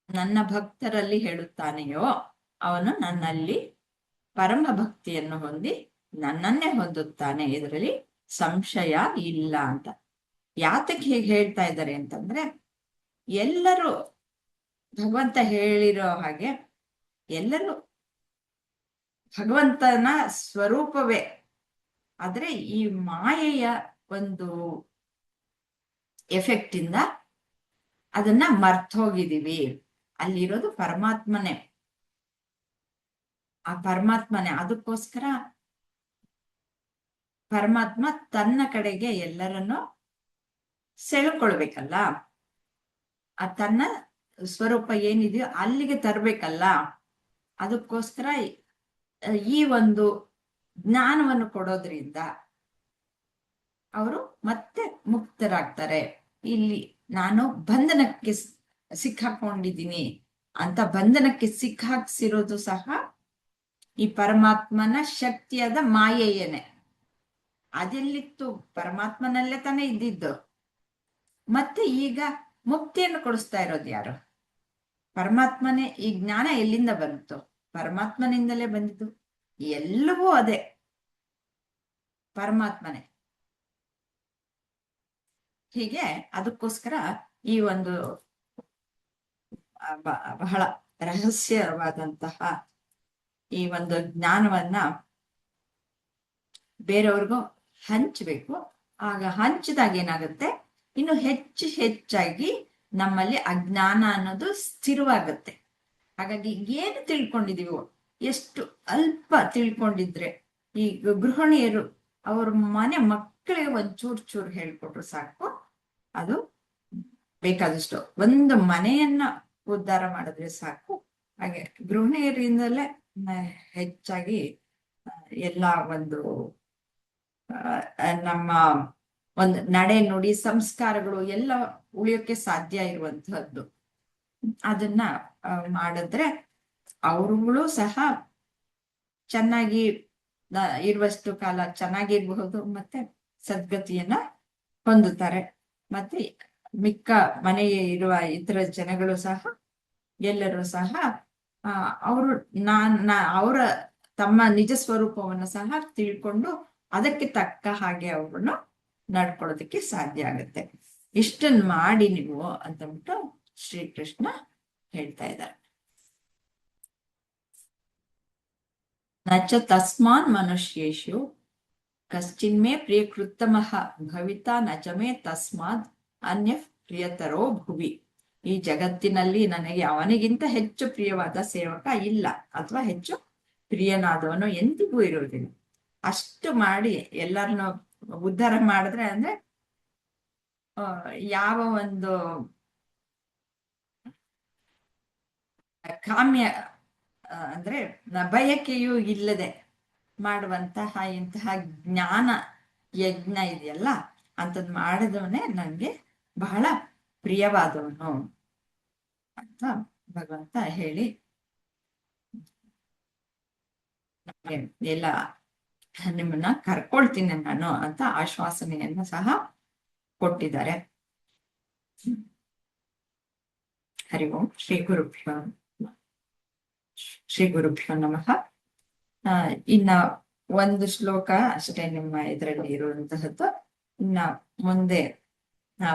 ನನ್ನ ಭಕ್ತರಲ್ಲಿ ಹೇಳುತ್ತಾನೆಯೋ ಅವನು ನನ್ನಲ್ಲಿ ಪರಮ ಭಕ್ತಿಯನ್ನು ಹೊಂದಿ ನನ್ನನ್ನೇ ಹೊಂದುತ್ತಾನೆ. ಇದರಲ್ಲಿ ಸಂಶಯ ಇಲ್ಲ ಅಂತ. ಯಾತಕ್ಕೆ ಹೀಗೆ ಹೇಳ್ತಾ ಇದ್ದಾರೆ ಅಂತಂದ್ರೆ, ಎಲ್ಲರೂ ಭಗವಂತ ಹೇಳಿರೋ ಹಾಗೆ ಎಲ್ಲರೂ ಭಗವಂತನ ಸ್ವರೂಪವೇ. ಆದ್ರೆ ಈ ಮಾಯೆಯ ಒಂದು ಎಫೆಕ್ಟ್ ಇಂದ ಅದನ್ನ ಮರ್ತೋಗಿದೀವಿ. ಅಲ್ಲಿರೋದು ಪರಮಾತ್ಮನೇ, ಆ ಪರಮಾತ್ಮನೇ. ಅದಕ್ಕೋಸ್ಕರ ಪರಮಾತ್ಮ ತನ್ನ ಕಡೆಗೆ ಎಲ್ಲರನ್ನು ಸೆಳ್ಕೊಳ್ಬೇಕಲ್ಲ, ಆ ತನ್ನ ಸ್ವರೂಪ ಏನಿದೆಯೋ ಅಲ್ಲಿಗೆ ತರ್ಬೇಕಲ್ಲ. ಅದಕ್ಕೋಸ್ಕರ ಈ ಒಂದು ಜ್ಞಾನವನ್ನು ಕೊಡೋದ್ರಿಂದ ಅವರು ಮತ್ತೆ ಮುಕ್ತರಾಗ್ತಾರೆ. ಇಲ್ಲಿ ನಾನು ಬಂಧನಕ್ಕೆ ಸಿಕ್ಕಾಕೊಂಡಿದ್ದೀನಿ ಅಂತ, ಬಂಧನಕ್ಕೆ ಸಿಕ್ಕಾಕ್ಸಿರೋದು ಸಹ ಈ ಪರಮಾತ್ಮನ ಶಕ್ತಿಯಾದ ಮಾಯೆಯೇನೆ. ಅದೆಲ್ಲಿತ್ತು, ಪರಮಾತ್ಮನಲ್ಲೇ ತಾನೇ ಇದ್ದಿದ್ದು. ಮತ್ತೆ ಈಗ ಮುಕ್ತಿಯನ್ನು ಕೊಡಿಸ್ತಾ ಇರೋದು ಯಾರು? ಪರಮಾತ್ಮನೇ. ಈ ಜ್ಞಾನ ಎಲ್ಲಿಂದ ಬಂತು? ಪರಮಾತ್ಮನಿಂದಲೇ ಬಂದಿದ್ದು. ಎಲ್ಲವೂ ಅದೇ, ಪರಮಾತ್ಮನೇ. ಹೀಗೆ ಅದಕ್ಕೋಸ್ಕರ ಈ ಒಂದು ಬಹಳ ರಹಸ್ಯವಾದಂತಹ ಈ ಒಂದು ಜ್ಞಾನವನ್ನ ಬೇರೆಯವ್ರಿಗೂ ಹಂಚಬೇಕು. ಆಗ ಹಂಚಿದಾಗ ಏನಾಗುತ್ತೆ, ಇನ್ನು ಹೆಚ್ಚು ಹೆಚ್ಚಾಗಿ ನಮ್ಮಲ್ಲಿ ಅಜ್ಞಾನ ಅನ್ನೋದು ಸ್ಥಿರವಾಗುತ್ತೆ. ಹಾಗಾಗಿ ಏನು ತಿಳ್ಕೊಂಡಿದೀವೋ, ಎಷ್ಟು ಅಲ್ಪ ತಿಳ್ಕೊಂಡಿದ್ರೆ, ಈ ಗೃಹಿಣಿಯರು ಅವ್ರ ಮನೆ ಮಕ್ಕಳಿಗೆ ಒಂದ್ ಚೂರು ಹೇಳ್ಕೊಟ್ರು ಸಾಕು, ಅದು ಬೇಕಾದಷ್ಟು ಒಂದು ಮನೆಯನ್ನ ಉದ್ಧಾರ ಮಾಡಿದ್ರೆ ಸಾಕು. ಹಾಗೆ ಗೃಹಿಣಿಯರಿಂದಲೇ ಹೆಚ್ಚಾಗಿ ಎಲ್ಲ ಒಂದು ನಮ್ಮ ಒಂದು ನಡೆ ನುಡಿ ಸಂಸ್ಕಾರಗಳು ಎಲ್ಲ ಉಳಿಯೋಕೆ ಸಾಧ್ಯ ಇರುವಂತಹದ್ದು. ಅದನ್ನ ಮಾಡಿದ್ರೆ ಅವರುಗಳು ಸಹ ಚೆನ್ನಾಗಿ ಇರುವಷ್ಟು ಕಾಲ ಚೆನ್ನಾಗಿರ್ಬಹುದು, ಮತ್ತೆ ಸದ್ಗತಿಯನ್ನ ಹೊಂದುತ್ತಾರೆ. ಮತ್ತೆ ಮಿಕ್ಕ ಮನೆಗೆ ಇರುವ ಇತರ ಜನಗಳು ಸಹ ಎಲ್ಲರೂ ಸಹ ಅವರು ಅವರ ತಮ್ಮ ನಿಜ ಸ್ವರೂಪವನ್ನು ಸಹ ತಿಳ್ಕೊಂಡು ಅದಕ್ಕೆ ತಕ್ಕ ಹಾಗೆ ಅವ್ರನ್ನ ನಡ್ಕೊಳ್ಳೋದಕ್ಕೆ ಸಾಧ್ಯ ಆಗುತ್ತೆ. ಇಷ್ಟನ್ ಮಾಡಿ ನೀವು ಅಂತಂದ್ಬಿಟ್ಟು ಶ್ರೀಕೃಷ್ಣ ಹೇಳ್ತಾ ಇದ್ದಾರೆ. ನಚ ತಸ್ಮಾನ್ ಮನುಷ್ಯೇಶು ಕಶ್ಚಿನ್ಮೇ ಪ್ರಿಯಕೃತ್ತಮಃ ಭವಿತಾ ನಚಮೇ ತಸ್ಮಾದ್ ಅನ್ಯ ಪ್ರಿಯತರೋ ಭುವಿ. ಈ ಜಗತ್ತಿನಲ್ಲಿ ನನಗೆ ಅವನಿಗಿಂತ ಹೆಚ್ಚು ಪ್ರಿಯವಾದ ಸೇವಕ ಇಲ್ಲ, ಅಥವಾ ಹೆಚ್ಚು ಪ್ರಿಯನಾದವನು ಎಂದಿಗೂ ಇರುವುದಿಲ್ಲ. ಅಷ್ಟು ಮಾಡಿ ಎಲ್ಲರನ್ನು ಉದ್ಧಾರ ಮಾಡಿದ್ರೆ ಅಂದ್ರೆ ಯಾವ ಒಂದು ಕಾಮ್ಯ ಅಂದ್ರೆ ಬಯಕೆಯೂ ಇಲ್ಲದೆ ಮಾಡುವಂತಹ ಇಂತಹ ಜ್ಞಾನ ಯಜ್ಞ ಇದೆಯಲ್ಲ, ಅಂತದ್ ಮಾಡಿದವನೇ ನನ್ಗೆ ಬಹಳ ಪ್ರಿಯವಾದವನು ಅಂತ ಭಗವಂತ ಹೇಳಿ ಎಲ್ಲ ನಿಮ್ಮನ್ನ ಕರ್ಕೊಳ್ತೀನಿ ನಾನು ಅಂತ ಆಶ್ವಾಸನೆಯನ್ನು ಸಹ ಕೊಟ್ಟಿದ್ದಾರೆ. ಹರಿ ಓಂ. ಶ್ರೀ ಗುರುಭ್ಯೋ ನಮಃ. ಇನ್ನ ಒಂದು ಶ್ಲೋಕ ಅಷ್ಟೇ ನಿಮ್ಮ ಇದರಲ್ಲಿ ಇರುವಂತಹದ್ದು. ಇನ್ನ ಮುಂದೆ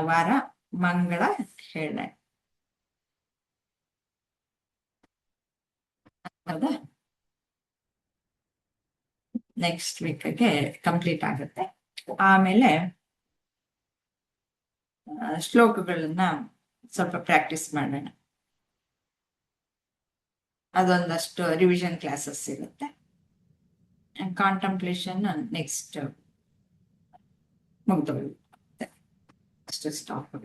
ವಾರ ಮಂಗಳ ಹೇಳೆ, ಹೌದಾ? ನೆಕ್ಸ್ಟ್ ವೀಕ್ಗೆ ಕಂಪ್ಲೀಟ್ ಆಗುತ್ತೆ. ಆಮೇಲೆ ಶ್ಲೋಕಗಳನ್ನ ಸ್ವಲ್ಪ ಪ್ರಾಕ್ಟೀಸ್ ಮಾಡೋಣ. ಅದೊಂದಷ್ಟು ರಿವಿಷನ್ ಕ್ಲಾಸಸ್ ಇರುತ್ತೆ. ಕಾಂಟಂಪ್ಲೇಷನ್ ನೆಕ್ಸ್ಟ್ ಮುಗ್ದೋಗುತ್ತೆ, ಅಷ್ಟು ಸ್ಟಾಪ್.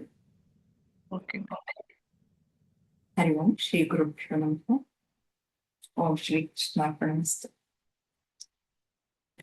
ಹರಿ ಓಂ. ಶ್ರೀ ಗುರುಭ್ಯೋ ನಮಃ. ಓಂ ಶ್ರೀ ಕೃಷ್ಣಾರ್ಪಣಮಸ್ತು.